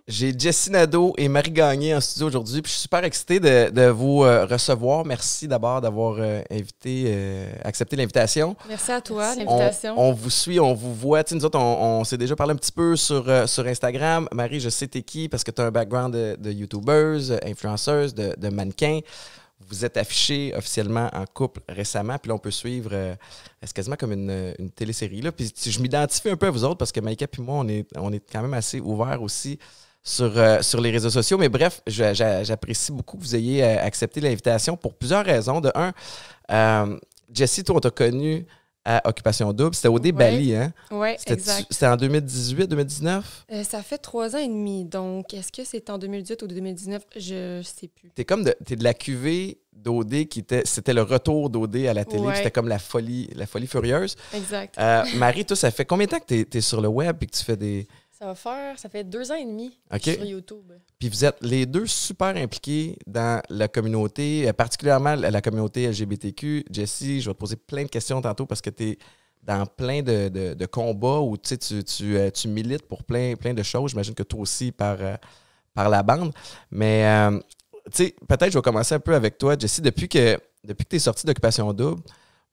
J'ai Jessie Nadeau et Marie Gagné en studio aujourd'hui. Puis je suis super excité de vous recevoir. Merci d'abord d'avoir accepté l'invitation. Merci à toi, l'invitation. On vous suit, on vous voit. Tu sais, nous autres, on s'est déjà parlé un petit peu sur Instagram. Marie, je sais t'es qui parce que tu as un background de YouTubeuse, influenceuse, de mannequin. Vous êtes affichés officiellement en couple récemment. Puis là, on peut suivre, c'est quasiment comme une télésérie. Là. Puis je m'identifie un peu à vous autres parce que Maïka et moi, on est quand même assez ouverts aussi sur les réseaux sociaux. Mais bref, j'apprécie beaucoup que vous ayez accepté l'invitation pour plusieurs raisons. De un, Jessie, toi, on t'a connu à Occupation Double. C'était au Bali, hein? Oui, exact. C'était en 2018, 2019? Ça fait 3 ans et demi. Donc, est-ce que c'est en 2018 ou 2019? Je sais plus. T'es de la cuvée d'OD c'était le retour d'OD à la télé. Ouais. C'était comme la folie furieuse. Exact. Marie, toi, ça fait combien de temps que t'es sur le web et que tu fais des... Ça fait 2 ans et demi sur YouTube. Puis vous êtes les deux super impliqués dans la communauté, particulièrement la communauté LGBTQ. Jessie, je vais te poser plein de questions tantôt parce que tu es dans plein de combats où tu milites pour plein de choses. J'imagine que toi aussi par la bande. Mais peut-être je vais commencer un peu avec toi, Jessie. Depuis que tu es sortie d'Occupation Double,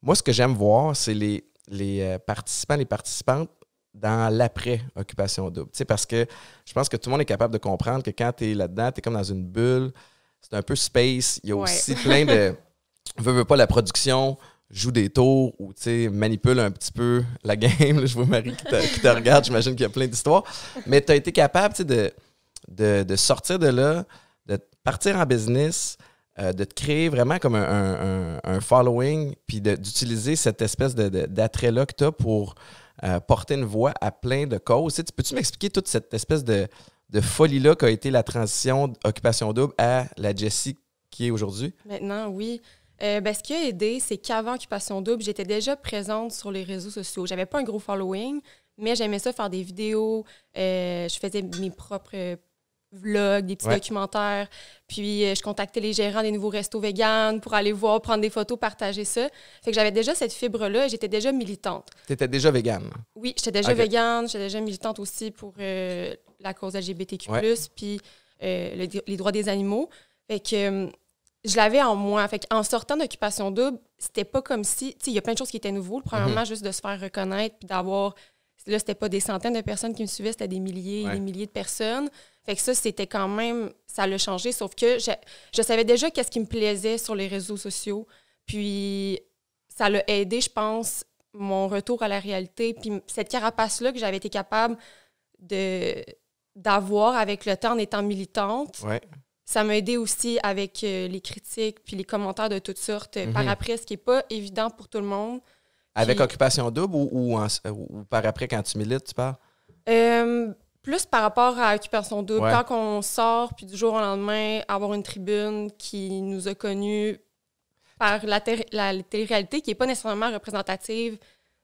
moi, ce que j'aime voir, c'est les participants, les participantes dans l'après-Occupation Double. Parce que je pense que tout le monde est capable de comprendre que quand tu es là-dedans, tu es comme dans une bulle, c'est un peu space. Il y a aussi plein de... Veux pas, la production joue des tours ou manipule un petit peu la game. Là, je vois Marie qui te regarde, j'imagine qu'il y a plein d'histoires. Mais tu as été capable de sortir de là, de partir en business, de te créer vraiment comme un following, puis d'utiliser cette espèce d'attrait-là que tu as pour... porter une voix à plein de causes. Peux-tu m'expliquer toute cette espèce de folie-là qu'a été la transition d'Occupation Double à la Jessie qui est aujourd'hui? Maintenant, oui. Ce qui a aidé, c'est qu'avant Occupation Double, j'étais déjà présente sur les réseaux sociaux. J'avais pas un gros following, mais j'aimais ça faire des vidéos. Je faisais mes propres vlogs, des petits documentaires. Puis, je contactais les gérants des nouveaux restos véganes pour aller voir, prendre des photos, partager ça. Fait que j'avais déjà cette fibre-là et j'étais déjà militante. Tu étais déjà végane? Oui, j'étais déjà végane. J'étais déjà militante aussi pour la cause LGBTQ+, puis les droits des animaux. Fait que je l'avais en moi. Fait qu'en sortant d'Occupation Double, c'était pas comme si... Tu sais, il y a plein de choses qui étaient nouvelles. Premièrement, juste de se faire reconnaître puis d'avoir... Là, c'était pas des centaines de personnes qui me suivaient, c'était des milliers et des milliers de personnes. Fait que ça, c'était quand même... Ça l'a changé, sauf que je savais déjà qu'est-ce qui me plaisait sur les réseaux sociaux. Puis ça l'a aidé, je pense, mon retour à la réalité. Puis cette carapace-là que j'avais été capable d'avoir avec le temps en étant militante, ça m'a aidé aussi avec les critiques puis les commentaires de toutes sortes par après, ce qui n'est pas évident pour tout le monde. Avec Occupation Double ou par après, quand tu milites, tu parles? Plus par rapport à Occupation Double. Quand on sort, puis du jour au lendemain, avoir une tribune qui nous a connus par la télé-réalité qui n'est pas nécessairement représentative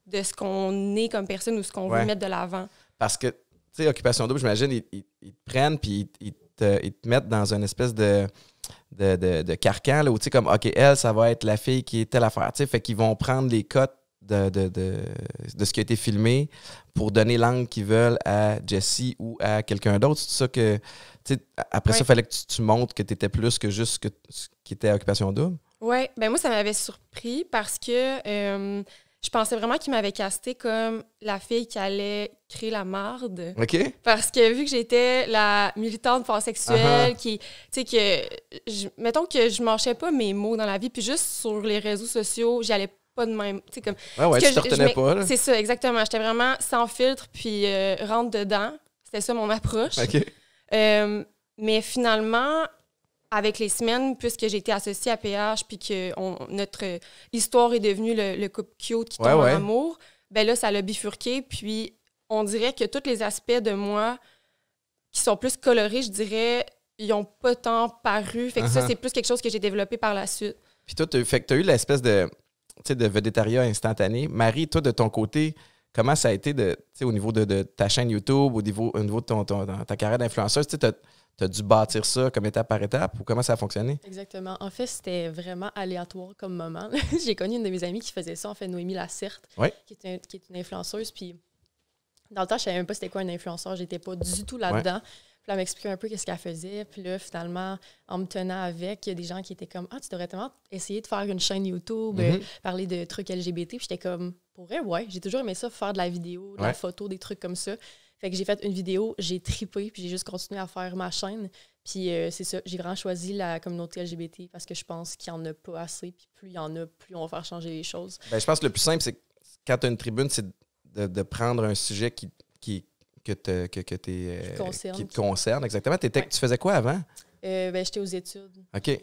de ce qu'on est comme personne ou ce qu'on veut mettre de l'avant. Parce que, tu sais, Occupation Double, j'imagine, ils te prennent puis ils te mettent dans une espèce de carcan, là, où tu sais, comme, OK, elle, ça va être la fille qui est telle affaire. Tu sais, fait qu'ils vont prendre les cotes de ce qui a été filmé pour donner l'angle qu'ils veulent à Jessie ou à quelqu'un d'autre. C'est ça que, tu sais, après ça, il fallait que tu montres que tu étais plus que juste ce qui était Occupation Double? Oui, ben moi, ça m'avait surpris parce que je pensais vraiment qu'ils m'avaient casté comme la fille qui allait créer la marde. OK. Parce que vu que j'étais la militante pansexuelle, qui, tu sais, mettons que je mâchais pas mes mots dans la vie, puis juste sur les réseaux sociaux, j'y allais pas de même. Tu sais, comme. Tu te retenais pas, là. C'est ça, exactement. J'étais vraiment sans filtre, puis rentre dedans. C'était ça mon approche. OK. Mais finalement, avec les semaines, puisque j'ai été associée à PH, puis que notre histoire est devenue le couple cute qui tombe en amour, ben là, ça l'a bifurqué. Puis on dirait que tous les aspects de moi qui sont plus colorés, je dirais, ils n'ont pas tant paru. Fait que ça, c'est plus quelque chose que j'ai développé par la suite. Puis toi, tu as eu l'espèce de vedettariat instantané. Marie, toi, de ton côté, comment ça a été au niveau de ta chaîne YouTube, au niveau de ta carrière d'influenceuse? Tu as dû bâtir ça comme étape par étape ou comment ça a fonctionné? Exactement. En fait, c'était vraiment aléatoire comme moment. J'ai connu une de mes amies qui faisait ça, en fait, Noémie Lacerte, qui est une influenceuse. Puis dans le temps, je savais même pas c'était quoi un influenceur. J'étais pas du tout là-dedans. Ouais. Puis elle m'expliquait un peu qu'est-ce qu'elle faisait. Puis là, finalement, en me tenant avec, il y a des gens qui étaient comme « Ah, tu devrais tellement essayer de faire une chaîne YouTube, parler de trucs LGBT. » Puis j'étais comme « Pour vrai, ouais. J'ai toujours aimé ça, faire de la vidéo, de la photo, des trucs comme ça. » Fait que j'ai fait une vidéo, j'ai trippé, puis j'ai juste continué à faire ma chaîne. Puis c'est ça, j'ai vraiment choisi la communauté LGBT parce que je pense qu'il n'y en a pas assez. Puis plus il y en a, plus on va faire changer les choses. Ben, je pense que le plus simple, c'est que quand tu as une tribune, c'est de prendre un sujet qui te concerne. Exactement. Tu faisais quoi avant? J'étais aux études. OK.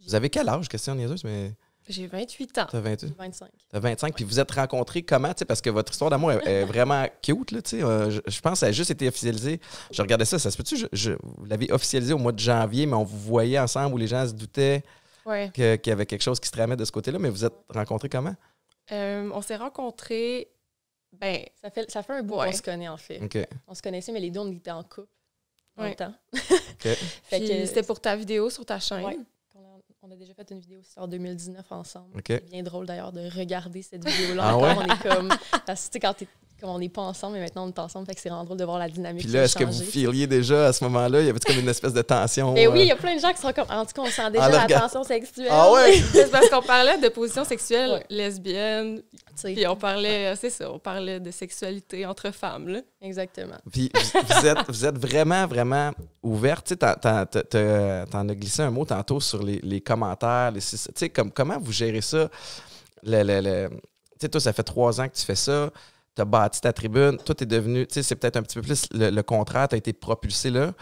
Vous avez quel âge, question niaiseuse, mais... J'ai 28 ans. T'as 28? J'ai 25. T'as 25, puis vous êtes rencontrés comment? Parce que votre histoire d'amour est vraiment cute. Là, je pense que ça a juste été officialisé. Je regardais ça, ça se peut-tu? Vous l'avez officialisé au mois de janvier, mais on vous voyait ensemble où les gens se doutaient qu'il y avait quelque chose qui se tramait de ce côté-là. Mais vous êtes rencontrés comment? On s'est rencontrés... Ben, ça fait un bout qu'on se connaît, en fait. Okay. On se connaissait, mais les deux, on était en couple en même temps. Okay. C'était pour ta vidéo sur ta chaîne. Ouais. On a déjà fait une vidéo aussi en 2019 ensemble. Okay. C'est bien drôle d'ailleurs de regarder cette vidéo-là. Ah ouais? On est comme... Parce que quand on n'est pas ensemble, mais maintenant on est ensemble, fait que c'est vraiment drôle de voir la dynamique. Puis là, est-ce que vous filiez déjà à ce moment-là? Il y avait comme une espèce de tension? Mais oui, il y a plein de gens qui sont comme... En tout cas, on sent déjà la tension sexuelle. Ah ouais? C'est parce qu'on parlait de position sexuelle lesbienne. Puis on parlait, c'est ça, on parlait de sexualité entre femmes, là. Exactement. Puis vous êtes vraiment, vraiment ouverte. Tu sais, t'en as glissé un mot tantôt sur les commentaires. Tu sais, comment vous gérez ça? Tu sais, toi, ça fait 3 ans que tu fais ça. Tu as bâti ta tribune. Toi, tu es devenu... Tu sais, c'est peut-être un petit peu plus le contraire. Tu as été propulsé là.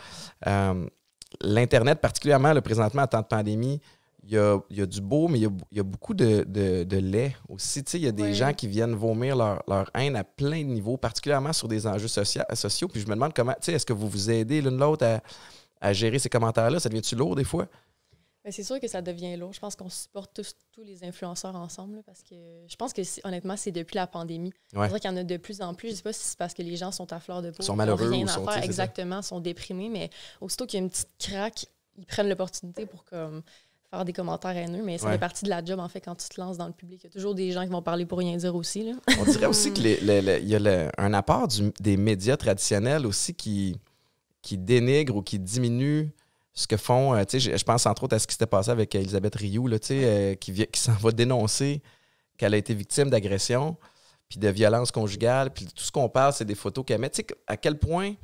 L'Internet, particulièrement, là, présentement, en temps de pandémie, il y a du beau, mais il y a beaucoup de lait aussi. Tu sais, il y a des gens qui viennent vomir leur haine à plein de niveaux, particulièrement sur des enjeux sociaux. Puis je me demande comment, tu sais, est-ce que vous vous aidez l'une l'autre à gérer ces commentaires-là? Ça devient-tu lourd des fois? Mais c'est sûr que ça devient lourd. Je pense qu'on supporte tous les influenceurs ensemble, là, parce que je pense que honnêtement, c'est depuis la pandémie. C'est vrai qu'il y en a de plus en plus. Je ne sais pas si c'est parce que les gens sont à fleur de peau. Ils sont malheureux rien ou à sont faire. Exactement, sont déprimés. Mais aussitôt qu'il y a une petite craque, ils prennent l'opportunité pour faire des commentaires haineux. Mais ça fait partie de la job, en fait, quand tu te lances dans le public. Il y a toujours des gens qui vont parler pour rien dire aussi. Là. On dirait aussi qu'il y a un apport des médias traditionnels aussi qui dénigrent ou qui diminuent ce que font, je pense entre autres à ce qui s'était passé avec Elisabeth Rioux, là, qui s'en va dénoncer qu'elle a été victime d'agression, puis de violence conjugale, puis tout ce qu'on parle, c'est des photos qu'elle met. Tu sais, à quel point,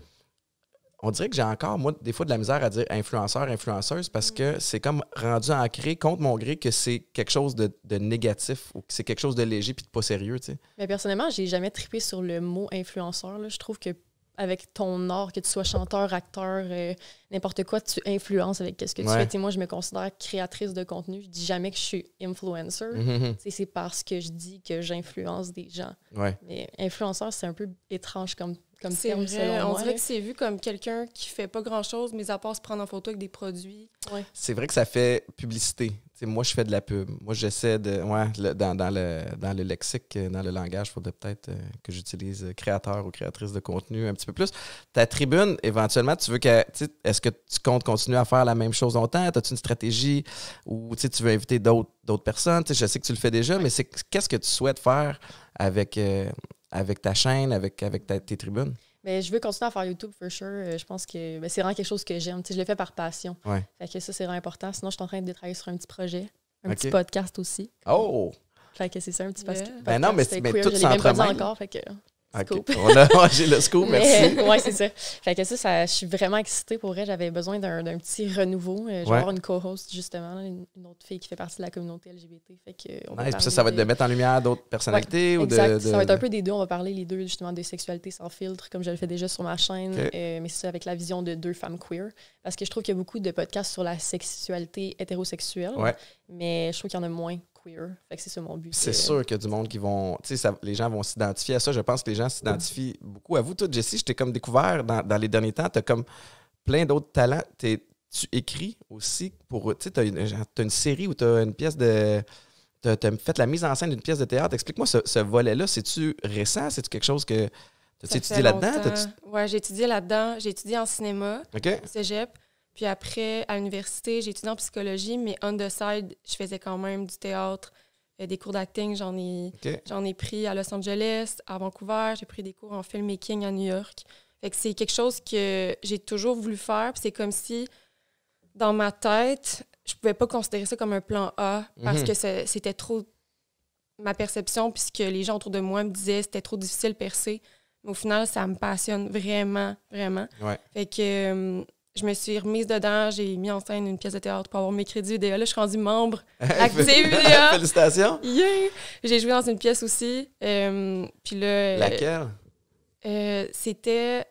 on dirait que j'ai encore, moi, des fois de la misère à dire influenceur, influenceuse, parce que c'est comme rendu ancré contre mon gré que c'est quelque chose de négatif ou que c'est quelque chose de léger puis de pas sérieux, tu sais. Mais personnellement, j'ai jamais trippé sur le mot influenceur, là. Je trouve que avec ton art, que tu sois chanteur, acteur, n'importe quoi, tu influences avec ce que tu fais. T'sais, moi, je me considère créatrice de contenu. Je dis jamais que je suis influencer. C'est parce que je dis que j'influence des gens. Mais influenceur, c'est un peu étrange comme terme, selon moi. On dirait que c'est vu comme quelqu'un qui fait pas grand-chose, mais à part se prendre en photo avec des produits. C'est vrai que ça fait publicité. T'sais, moi, je fais de la pub. Moi, j'essaie de... dans le lexique, dans le langage, il faudrait peut-être que j'utilise créateur ou créatrice de contenu un petit peu plus. Ta tribune, éventuellement, tu veux que... Est-ce que tu comptes continuer à faire la même chose longtemps? As-tu une stratégie ou tu veux inviter d'autres personnes? Je sais que tu le fais déjà, mais qu'est-ce que tu souhaites faire avec ta chaîne, avec tes tribunes? Mais je veux continuer à faire YouTube, for sure. Je pense que c'est vraiment quelque chose que j'aime. Je le fais par passion. Fait que ça, c'est vraiment important. Sinon, je suis en train de travailler sur un petit projet, un petit podcast aussi. Oh! Fait que c'est ça, un petit podcast. Ben non, mais tout s'entremêle. Encore, fait que... Okay. J'ai le scoop, merci. Oui, c'est ça. Fait que ça, je suis vraiment excitée pour vrai. J'avais besoin d'un petit renouveau. Je vais avoir une co-host, justement, une autre fille qui fait partie de la communauté LGBT. Fait que nice. Ça va être de mettre en lumière d'autres personnalités? Ou exact. Ça va être un peu des deux. On va parler les deux, justement, des sexualités sans filtre, comme je le fais déjà sur ma chaîne. Mais c'est ça, avec la vision de 2 femmes queer. Parce que je trouve qu'il y a beaucoup de podcasts sur la sexualité hétérosexuelle. Mais je trouve qu'il y en a moins queer. Fait que c'est ça mon but. C'est sûr qu'il y a du monde qui vont... Tu sais, les gens vont s'identifier à ça. Je pense que les gens s'identifient beaucoup à vous. Toi, Jessie, je t'ai comme découvert dans les derniers temps. Tu as comme plein d'autres talents. Tu écris aussi pour... Tu sais, tu as une série où tu as une pièce de t'as fait la mise en scène d'une pièce de théâtre. Explique-moi ce volet-là. C'est-tu récent? C'est-tu quelque chose que... T'as-tu étudié là-dedans? Oui, j'ai étudié là-dedans. J'ai étudié en cinéma, OK. au cégep. Puis après, à l'université, j'ai étudié en psychologie, mais on the side, je faisais quand même du théâtre, des cours d'acting. J'en ai pris à Los Angeles, à Vancouver. J'ai pris des cours en filmmaking à New York. Fait que c'est quelque chose que j'ai toujours voulu faire. Puis c'est comme si, dans ma tête, je pouvais pas considérer ça comme un plan A parce que c'était trop ma perception, puisque les gens autour de moi me disaient que c'était trop difficile de percer. Mais au final, ça me passionne vraiment, vraiment. Ouais. Fait que je me suis remise dedans, j'ai mis en scène une pièce de théâtre pour avoir mes crédits UDA. Là, je suis rendue membre active UDA. Félicitations! Yeah! J'ai joué dans une pièce aussi. Puis là... Laquelle? C'était...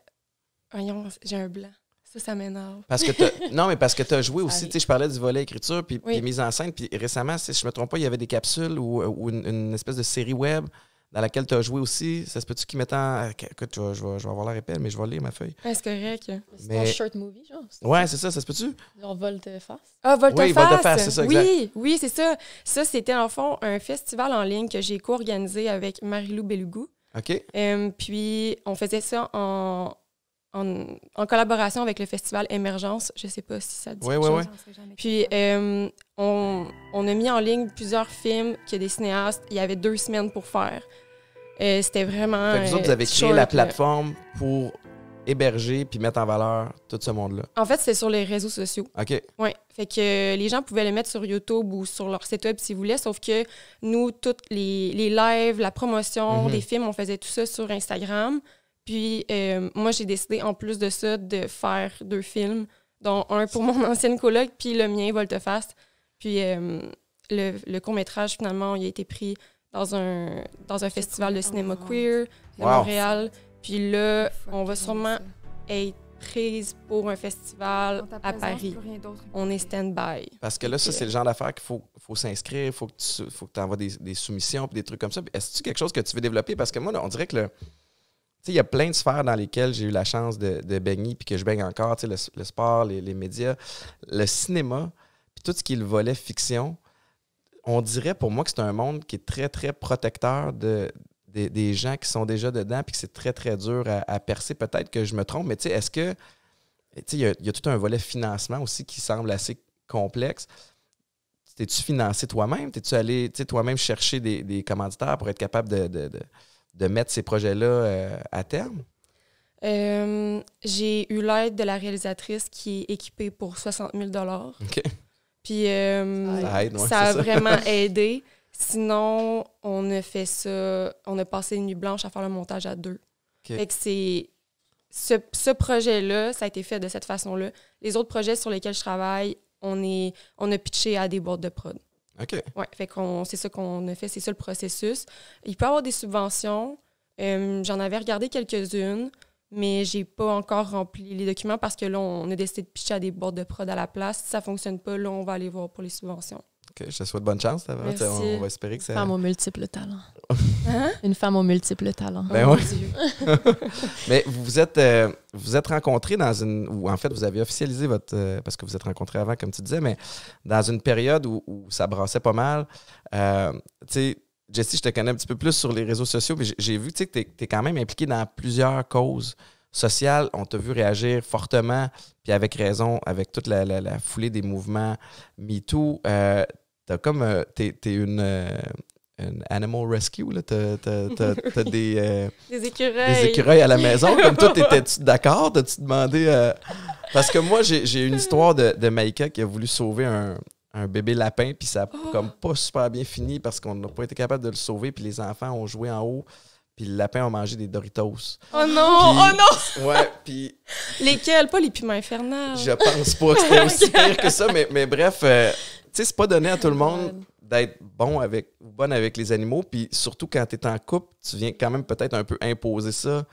Voyons, j'ai un blanc. Ça m'énerve. Parce que tu as joué aussi, tu sais, je parlais du volet écriture puis mise en scène, puis récemment, si je me trompe pas, il y avait des capsules ou une espèce de série web dans laquelle tu as joué aussi. Ça se peut-tu qu'ils mettent en... Écoute, je vais avoir l'air épais, mais je vais lire ma feuille. Ouais, c'est correct. C'est un short movie, genre. Ouais, c'est ça se peut-tu? Genre Volte-Face. Ah, Volte-Face! Oui, Volte-Face, c'est ça, exact. Oui, c'est ça. Ça, c'était en fond un festival en ligne que j'ai co-organisé avec Marie-Lou Belougou. OK. Puis, on faisait ça en collaboration avec le festival Émergence. Je sais pas si ça dit quelque chose. Puis, on a mis en ligne plusieurs films qu'il y a des cinéastes. Il y avait 2 semaines pour faire. C'était vraiment... Fait que vous autres, vous avez créé la plateforme pour héberger puis mettre en valeur tout ce monde-là. En fait, c'est sur les réseaux sociaux. OK. Oui. Fait que les gens pouvaient le mettre sur YouTube ou sur leur site web s'ils voulaient, sauf que nous, toutes les lives, la promotion des films, on faisait tout ça sur Instagram. Puis moi, j'ai décidé, en plus de ça, de faire 2 films, dont un pour mon ancienne coloc, puis le mien, Volte-Face. Puis le court-métrage, finalement, il a été pris dans un festival de cinéma queer de Montréal. Puis là, on va sûrement être prise pour un festival à Paris. On est stand-by. Parce que là, ça, c'est le genre d'affaires qu'il faut s'inscrire, il faut que tu envoies des soumissions et des trucs comme ça. Est-ce que c'est quelque chose que tu veux développer? Parce que moi, là, on dirait que il y a plein de sphères dans lesquelles j'ai eu la chance de baigner puis que je baigne encore, le sport, les médias, le cinéma, puis tout ce qui est le volet fiction. On dirait pour moi que c'est un monde qui est très, très protecteur des gens qui sont déjà dedans puis que c'est très, très dur à percer. Peut-être que je me trompe, mais est-ce que... Il y a tout un volet financement aussi qui semble assez complexe. T'es-tu financé toi-même? T'es-tu allé toi-même chercher des commanditaires pour être capable de mettre ces projets-là à terme? J'ai eu l'aide de la réalisatrice qui est équipée pour 60 000 $. OK. Puis ça a vraiment aidé. Sinon, on a fait ça, on a passé une nuit blanche à faire le montage à 2. Okay. Fait que c'est... Ce projet-là, ça a été fait de cette façon-là. Les autres projets sur lesquels je travaille, on a pitché à des boîtes de prod. OK. Oui, fait qu'on c'est ça qu'on a fait, c'est ça le processus. Il peut y avoir des subventions. J'en avais regardé quelques-unes, mais j'ai pas encore rempli les documents parce que là, on a décidé de pitcher à des boîtes de prod à la place. Si ça fonctionne pas, là, on va aller voir pour les subventions. OK, je te souhaite bonne chance. Merci. On va espérer que ça... Une femme aux multiples talents. Hein? Une femme aux multiples talents. Ben oui. Mais vous êtes rencontrés dans une... Ou en fait, vous avez officialisé votre... parce que vous êtes rencontrés avant, comme tu disais, mais dans une période où ça brassait pas mal. Tu sais, Jessie, je te connais un petit peu plus sur les réseaux sociaux, mais j'ai vu que tu es quand même impliqué dans plusieurs causes sociales. On t'a vu réagir fortement, puis avec raison, avec toute la foulée des mouvements MeToo. T'es une animal rescue, là. T'as des écureuils à la maison. Comme toi, t'étais-tu d'accord? T'as-tu demandé... Parce que moi, j'ai une histoire de Maïka qui a voulu sauver un bébé lapin, puis ça n'a comme pas super bien fini parce qu'on n'a pas été capable de le sauver, puis les enfants ont joué en haut, puis le lapin a mangé des Doritos. Oh non! Oh non! Ouais, puis... Lesquels? Pas les piments infernales. Je pense pas que c'était aussi pire que ça, mais bref, tu sais, c'est pas donné à tout le monde d'être bonne avec les animaux, puis surtout quand tu es en couple, tu viens quand même peut-être un peu imposer ça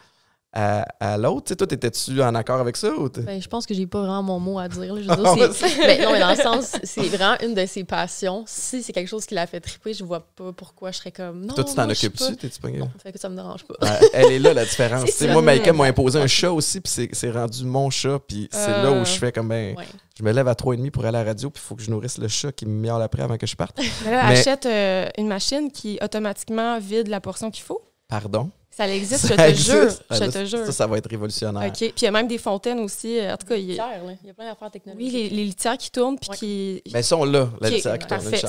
à l'autre? Tu sais, toi, t'étais-tu en accord avec ça? Ou Ben, je pense que j'ai pas vraiment mon mot à dire. Là. Je veux dire, non, mais dans le sens, c'est vraiment une de ses passions. Si c'est quelque chose qui l'a fait triper, je vois pas pourquoi je serais comme non. Toi, tu t'en occupes-tu? T'es-tu pas... Non, fait que ça me dérange pas. Elle est là, la différence. Moi, Maïka m'a imposé un chat aussi, puis c'est rendu mon chat, puis c'est là où je fais comme je me lève à 3h30 pour aller à la radio, puis il faut que je nourrisse le chat qui me miaule après avant que je parte. Mais là, achète une machine qui automatiquement vide la portion qu'il faut. Pardon? Ça existe, je te jure. Je te jure. Ça va être révolutionnaire. OK. Puis il y a même des fontaines aussi. En tout cas, il y a plein d'affaires technologiques. Oui, les litières qui tournent puis qui... Mais sont là, la litière qui tourne. Parfait.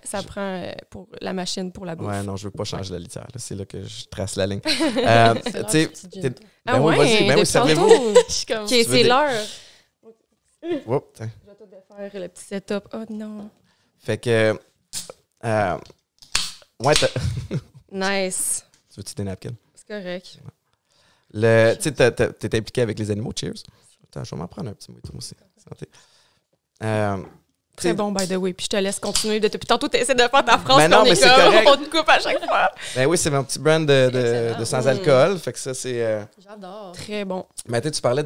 Ça prend pour la machine pour la bouffe. Ouais, non, je veux pas changer la litière. C'est là que je trace la ligne. Oui, servez-vous. OK, c'est l'heure. Oups, je vais tout défaire le petit setup. Oh non. Fait que... Nice. Tu veux-tu des napkins? C'est correct. Tu sais, t'es impliqué avec les animaux, cheers. Attends, je vais m'en prendre un petit mot aussi. Santé. Très bon, by the way. Puis je te laisse continuer. Depuis tantôt, tu essaies de faire ta phrase. Mais non, mais c'est correct. On te coupe à chaque fois. Ben oui, c'est mon petit brand de sans-alcool. Fait que ça, c'est... J'adore. Très bon. Mais tu parlais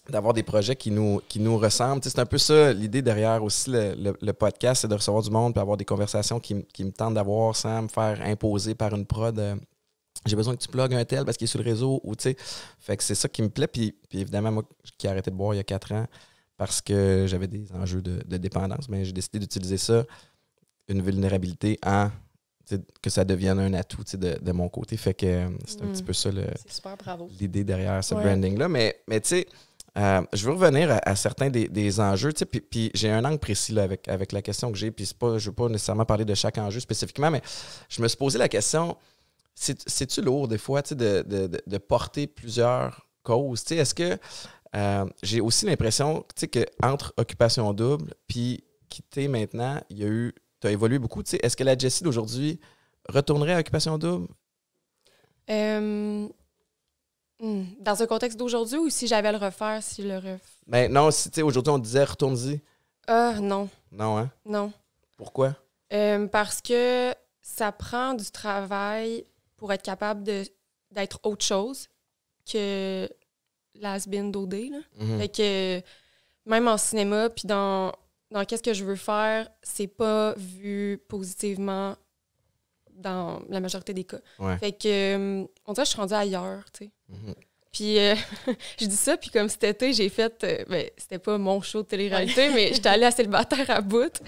d'avoir des projets qui nous ressemblent. C'est un peu ça, l'idée derrière aussi le podcast, c'est de recevoir du monde puis avoir des conversations qui me tentent d'avoir sans me faire imposer par une prod. J'ai besoin que tu plugues un tel parce qu'il est sur le réseau. Ou, fait que c'est ça qui me plaît. Puis évidemment, moi qui ai arrêté de boire il y a 4 ans parce que j'avais des enjeux de dépendance, mais j'ai décidé d'utiliser ça, une vulnérabilité, que ça devienne un atout de mon côté. Fait que c'est un petit peu ça c'est super, bravo. L'idée derrière ce branding-là. Mais tu sais, je veux revenir à certains des enjeux, puis j'ai un angle précis là, avec la question que j'ai, puis je ne veux pas nécessairement parler de chaque enjeu spécifiquement, mais je me suis posé la question, c'est-tu lourd des fois de porter plusieurs causes? Est-ce que j'ai aussi l'impression qu'entre Occupation Double puis quitter maintenant, tu as évolué beaucoup. Est-ce que la Jessie d'aujourd'hui retournerait à Occupation Double? Dans un contexte d'aujourd'hui ou si j'avais à le refaire, Ben non, si aujourd'hui on disait retourne-y. Non. Non, hein? Non. Pourquoi? Parce que ça prend du travail pour être capable d'être autre chose que l'has-been d'OD. Fait que même en cinéma, puis dans qu'est-ce que je veux faire, c'est pas vu positivement dans la majorité des cas. Ouais. Fait que, on dirait que je suis rendue ailleurs, tu sais. Puis, je dis ça, puis comme cet été, j'ai fait... c'était pas mon show de télé-réalité, mais j'étais allée à Célibataire à bout.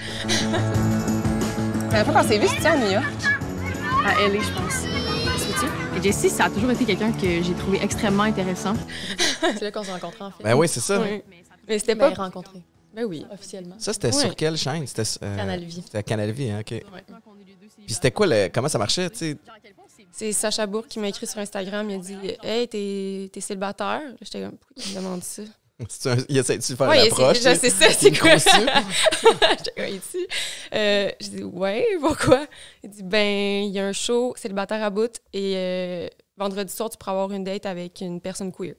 La fois qu'on s'est vu, c'était à New York? À LA, je pense. Et Jessie, ça a toujours été quelqu'un que j'ai trouvé extrêmement intéressant. C'est là qu'on s'est rencontrés, en fait. Ben oui, c'est ça. Oui. Mais c'était pas... rencontrés. Ben oui. Officiellement. Ça, c'était sur quelle chaîne? C'était Canal Vie. C'était à Canal Vie, hein, OK. Ouais. Puis c'était quoi, comment ça marchait, tu sais? C'est Sacha Bourque qui m'a écrit sur Instagram. Il a dit « Hey, t'es célibataire? » J'étais comme « Pourquoi il me demande ça? » Il essaie-tu de faire l'approche? C'est ça, c'est quoi? J'étais comme ici. J'ai dit « Ouais, pourquoi? » Il dit « Ben, il y a un show Célibataire à bout et vendredi soir, tu pourras avoir une date avec une personne queer. »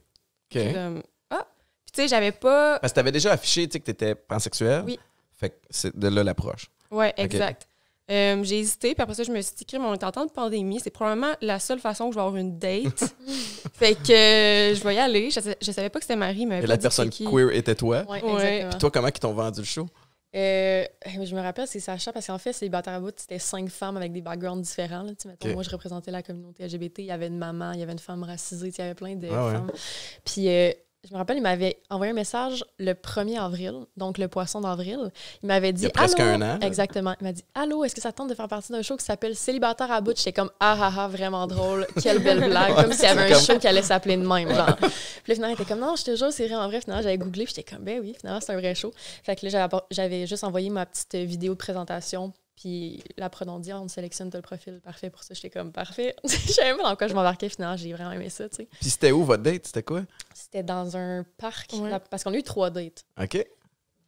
OK. Puis tu sais, j'avais pas... Parce que t'avais déjà affiché, tu sais, que t'étais pansexuel. Oui. Fait que c'est de là l'approche. Ouais, exact. J'ai hésité, puis après ça, je me suis dit, on est en temps de pandémie, c'est probablement la seule façon que je vais avoir une date. Fait que je vais y aller. Je savais pas que c'était Marie, mais et la personne queer était toi. Oui, exactement. exactement. Puis toi, comment ils t'ont vendu le show? Je me rappelle, c'est Sacha, parce qu'en fait, Célibataire à bout, c'était 5 femmes avec des backgrounds différents. Là, mettons, moi, je représentais la communauté LGBT. Il y avait une maman, il y avait une femme racisée, il y avait plein de femmes. Puis je me rappelle, il m'avait envoyé un message le 1er avril, donc le poisson d'avril. Il m'avait dit... Il y a presque un an. Exactement. Il m'a dit « Allô, est-ce que ça tente de faire partie d'un show qui s'appelle Célibataire à bout? » J'étais comme « Ah ah ah, vraiment drôle. Quelle belle blague. » Comme s'il y avait un show qui allait s'appeler de même. Genre. Puis là, finalement, il était comme « Non, je te jure, c'est vraiment vrai. » Finalement, j'avais googlé, puis j'étais comme « Ben oui, finalement, c'est un vrai show. » Fait que là, j'avais juste envoyé ma petite vidéo de présentation. Puis la prod on dit, on sélectionne le profil parfait pour ça. J'étais comme parfait. Je savais même pas dans quoi je m'embarquais. Finalement, j'ai vraiment aimé ça, tu sais. Puis c'était où votre date? C'était quoi? C'était dans un parc. Parce qu'on a eu 3 dates. OK.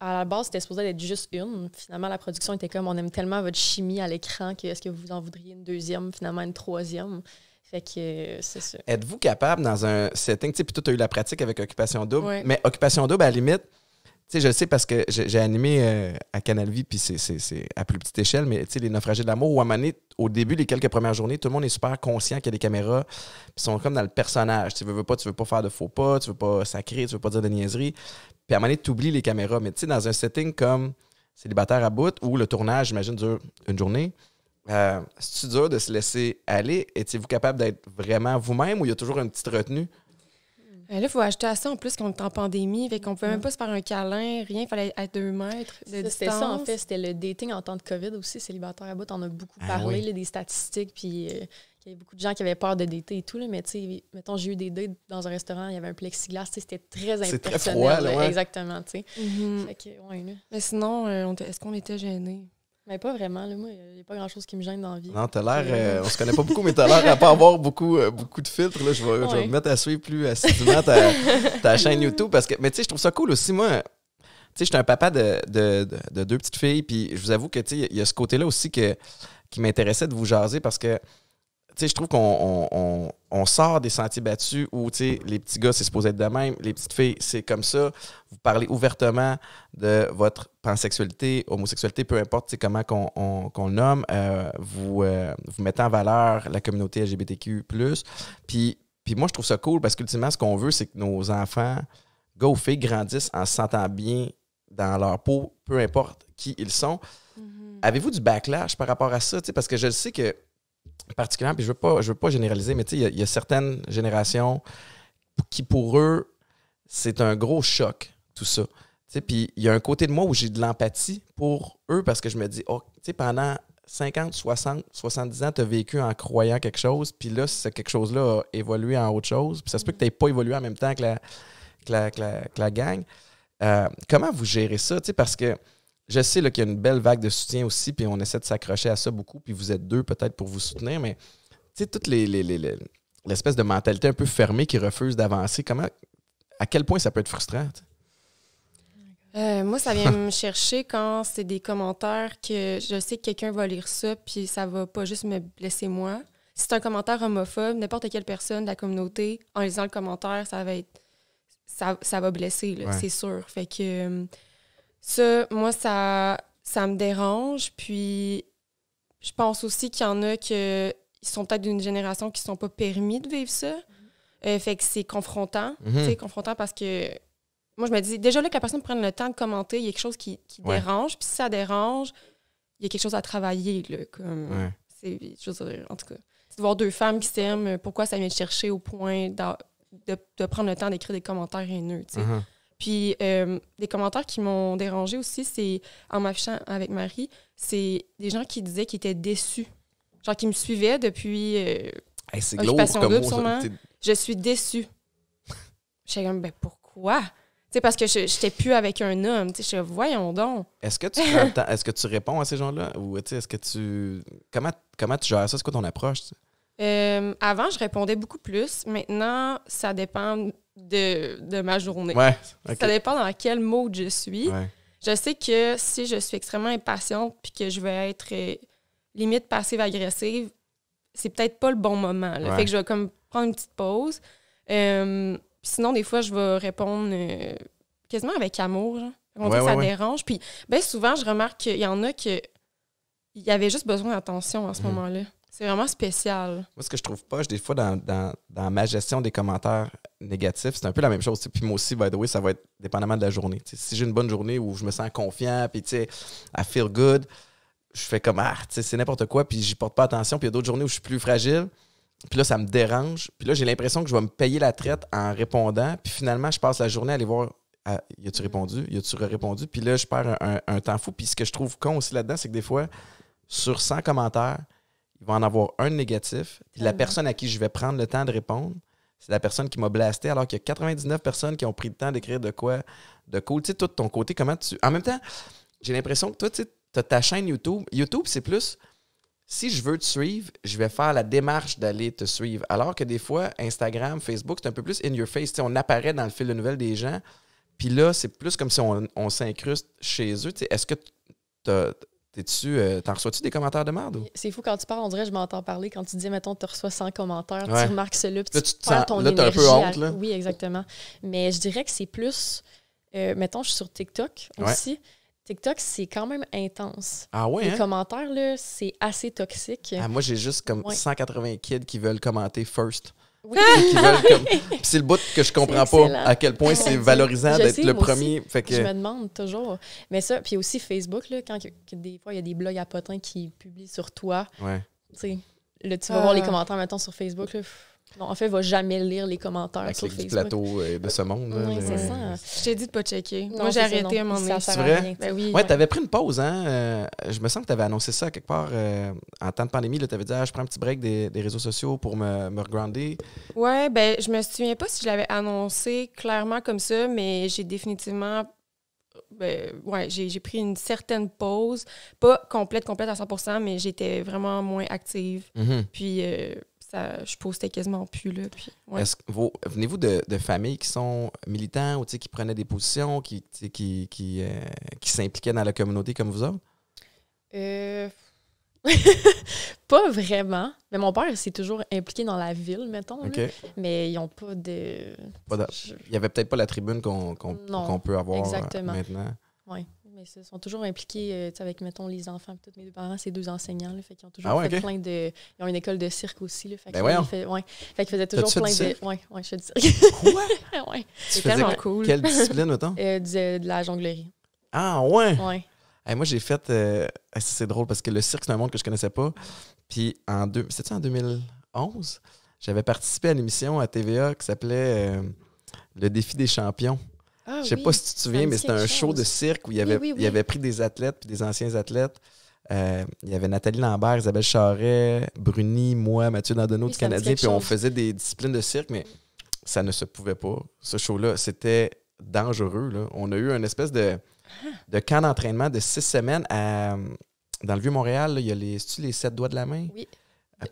À la base, c'était supposé être juste une. Finalement, la production était comme, on aime tellement votre chimie à l'écran que est-ce que vous en voudriez une deuxième, finalement une troisième. Fait que c'est ça. Êtes-vous capable dans un setting, tu sais, puis toi, tu as eu la pratique avec Occupation Double, mais Occupation Double, à la limite, sais, je le sais parce que j'ai animé à Canal Vie, puis c'est à plus petite échelle, mais tu sais, les naufragés de l'amour, où à un moment donné, au début, les quelques premières journées, tout le monde est super conscient qu'il y a des caméras, puis ils sont comme dans le personnage. Tu veux pas faire de faux pas, tu veux pas sacrer, tu veux pas dire de niaiseries. Puis à un moment donné, tu oublies les caméras. Mais tu sais, dans un setting comme Célibataire à bout, où le tournage, j'imagine, dure une journée, c'est-tu dur de se laisser aller? Êtes-vous capable d'être vraiment vous-même ou il y a toujours une petite retenue? Là, il faut ajouter à ça, en plus, qu'on est en pandémie, fait qu'on pouvait même pas se faire un câlin, rien, il fallait être 2 mètres de distance. C'était ça, en fait, c'était le dating en temps de COVID aussi, Célibataire à bout, on a beaucoup parlé là, des statistiques, puis il y avait beaucoup de gens qui avaient peur de dater et tout, là, mais tu sais, mettons, j'ai eu des dates dans un restaurant, il y avait un plexiglas, c'était très impersonnel. C'est très froid, là, ouais. Exactement, tu sais. Fait que, ouais, là. Mais sinon, est-ce qu'on était gênés? Mais pas vraiment, là, moi, il n'y a pas grand-chose qui me gêne dans la vie. Non, t'as l'air, on se connaît pas beaucoup, mais t'as l'air à pas avoir beaucoup de filtres. Là, je vais me mettre à suivre plus assidûment ta chaîne YouTube. Parce que, mais tu sais, je trouve ça cool aussi, moi. Tu sais, j'étais un papa de 2 petites filles, puis je vous avoue que, tu sais, il y a ce côté-là aussi qui m'intéressait de vous jaser parce que, tu sais, je trouve qu'on sort des sentiers battus où, tu sais, les petits gars, c'est supposé être de même, les petites filles, c'est comme ça. Vous parlez ouvertement de votre pansexualité, homosexualité, peu importe comment qu'on le nomme. Vous mettez en valeur la communauté LGBTQ+. Puis moi, je trouve ça cool parce qu'ultimement, ce qu'on veut, c'est que nos enfants, gars ou filles, grandissent en se sentant bien dans leur peau, peu importe qui ils sont. Avez-vous du backlash par rapport à ça? Parce que je le sais que particulièrement, puis je veux pas généraliser, mais tu sais, il y a certaines générations qui, pour eux, c'est un gros choc, tout ça. Tu sais, puis il y a un côté de moi où j'ai de l'empathie pour eux parce que je me dis, oh, tu sais, pendant 50, 60, 70 ans, tu as vécu en croyant quelque chose, puis là, quelque chose-là a évolué en autre chose, puis ça se peut que tu n'aies pas évolué en même temps que la gang. Comment vous gérez ça? Tu sais, parce que je sais qu'il y a une belle vague de soutien aussi, puis on essaie de s'accrocher à ça beaucoup, puis vous êtes 2 peut-être pour vous soutenir, mais tu sais, toute l'espèce de mentalité un peu fermée qui refuse d'avancer, à quel point ça peut être frustrant? Moi, ça vient me chercher quand c'est des commentaires que je sais que quelqu'un va lire ça, puis ça va pas juste me blesser moi. Si c'est un commentaire homophobe, n'importe quelle personne de la communauté, en lisant le commentaire, ça va blesser, là, c'est sûr. Fait que ça, moi, ça me dérange. Puis, je pense aussi qu'il y en a qui sont peut-être d'une génération qui ne sont pas permis de vivre ça. Fait que c'est confrontant. C'est confrontant parce que moi, je me dis, déjà là, que la personne prenne le temps de commenter, il y a quelque chose qui dérange. Puis si ça dérange, il y a quelque chose à travailler. Là, comme, je veux dire, en tout cas, c'est de voir 2 femmes qui s'aiment, pourquoi ça vient te chercher au point de prendre le temps d'écrire des commentaires haineux, tu sais. Puis, des commentaires qui m'ont dérangée aussi, c'est, en m'affichant avec Marie, c'est des gens qui disaient qu'ils étaient déçus. Genre, qui me suivaient depuis c'est Occupation comme Double, mot, sûrement. Je suis déçue. J'étais comme, ben pourquoi? Tu sais, parce que je n'étais plus avec un homme. Tu sais, voyons donc. Est-ce que tu prends le temps, est-ce que tu réponds à ces gens-là? Ou, tu sais, est-ce que tu... Comment tu gères ça? C'est quoi ton approche? Avant, je répondais beaucoup plus. Maintenant, ça dépend de ma journée. Ça dépend dans quel mode je suis. Je sais que si je suis extrêmement impatiente puis que je vais être limite passive-agressive, c'est peut-être pas le bon moment. Fait que je vais comme prendre une petite pause. Sinon, des fois, je vais répondre quasiment avec amour. Genre. On dit que ça dérange. Puis bien souvent, je remarque qu'il y en a qui y avait juste besoin d'attention à ce moment-là. C'est vraiment spécial. Moi, ce que je trouve poche, des fois, dans ma gestion des commentaires négatifs, c'est un peu la même chose. Puis moi aussi, by the way, ça va être dépendamment de la journée. T'sais, si j'ai une bonne journée où je me sens confiant, puis tu sais, I feel good, je fais comme, c'est n'importe quoi, puis j'y porte pas attention. Puis il y a d'autres journées où je suis plus fragile. Puis là, ça me dérange. Puis là, j'ai l'impression que je vais me payer la traite en répondant. Puis finalement, je passe la journée à aller voir, y a-tu répondu? Y a-tu répondu? Puis là, je perds un temps fou. Puis ce que je trouve con aussi là-dedans, c'est que des fois, sur 100 commentaires, il va en avoir un négatif. Puis la personne à qui je vais prendre le temps de répondre, c'est la personne qui m'a blasté, alors qu'il y a 99 personnes qui ont pris le temps d'écrire de quoi de cool. Tu sais, toi, de ton côté, comment tu... En même temps, j'ai l'impression que toi, tu as ta chaîne YouTube. YouTube, c'est plus... Si je veux te suivre, je vais faire la démarche d'aller te suivre. Alors que des fois, Instagram, Facebook, c'est un peu plus in your face. Tu sais, on apparaît dans le fil de nouvelles des gens. Puis là, c'est plus comme si on s'incruste chez eux. Tu sais, est-ce que t'en reçois-tu des commentaires de merde? Ou? C'est fou quand tu parles, on dirait que je m'entends parler. Quand tu dis, mettons, tu reçois 100 commentaires, tu remarques cela, puis là, tu perds ton là, énergie. T'as un peu honte, là. Oui, exactement. Mais je dirais que c'est plus Mettons, je suis sur TikTok aussi. TikTok, c'est quand même intense. Ah ouais, Les hein? commentaires, là, c'est assez toxique. Ah, moi, j'ai juste comme 180 kids qui veulent commenter first. Oui. Qui veulent comme... Puis c'est le bout que je comprends C'est pas, excellent. à quel point c'est valorisant Je d'être sais, le moi premier. Fait que... Je me demande toujours. Mais ça, puis aussi Facebook, là, quand des fois, il y a des blogs à potins qui publient sur toi. Ouais. Tu sais, là, tu vas voir les commentaires, mettons, sur Facebook. Là. Non, en fait, il va jamais lire les commentaires Avec sur les Facebook. plateaux de ce monde. Oui, là, c'est ça. Je t'ai dit de pas checker. Non, Moi, j'ai c'est ça, arrêté non. à un moment donné. Ça sert C'est à vrai? rien, tu sais. Ben oui. Ouais, t'avais pris une pause, hein? Je me sens que t'avais annoncé ça quelque part en temps de pandémie. T'avais dit, je prends un petit break des réseaux sociaux pour me regrounder. Ouais, ben je me souviens pas si je l'avais annoncé clairement comme ça, mais j'ai définitivement... j'ai pris une certaine pause. Pas complète à 100%, mais j'étais vraiment moins active. Mm-hmm. Puis je postais quasiment plus, là. Puis, ouais. Venez-vous de familles qui sont militants ou qui prenaient des positions, qui s'impliquaient dans la communauté comme vous autres? Pas vraiment. Mais mon père s'est toujours impliqué dans la ville, mettons. OK. Là. Mais ils n'ont pas de... Il n'y avait peut-être pas la tribune qu'on peut avoir maintenant. Oui, mais ils sont toujours impliqués avec, mettons, les enfants. Tous mes deux parents, c'est 2 enseignants. Là, fait qu'ils ont toujours fait plein de... Ils ont une école de cirque aussi. Là, fait fait qu'ils faisaient toujours plein de... Oui, je fais du cirque. Quoi? Ouais. C'est tellement cool. Quelle discipline, mettons? De la jonglerie. Ah, ouais? Ouais. Hey, moi, j'ai fait... c'est drôle parce que le cirque, c'est un monde que je connaissais pas. Puis, c'était en 2011? J'avais participé à une émission à TVA qui s'appelait Le défi des champions. Ah, je sais pas si tu te souviens, mais c'était un show de cirque où il avait pris des athlètes puis des anciens athlètes. Il y avait Nathalie Lambert, Isabelle Charret, Bruni, moi, Mathieu Dandonneau du Canadien. Puis on faisait des disciplines de cirque, mais ça ne se pouvait pas. Ce show-là, c'était dangereux. Là. On a eu une espèce de camp d'entraînement de 6 semaines dans le Vieux-Montréal. Il y a les 7 doigts de la main. Oui.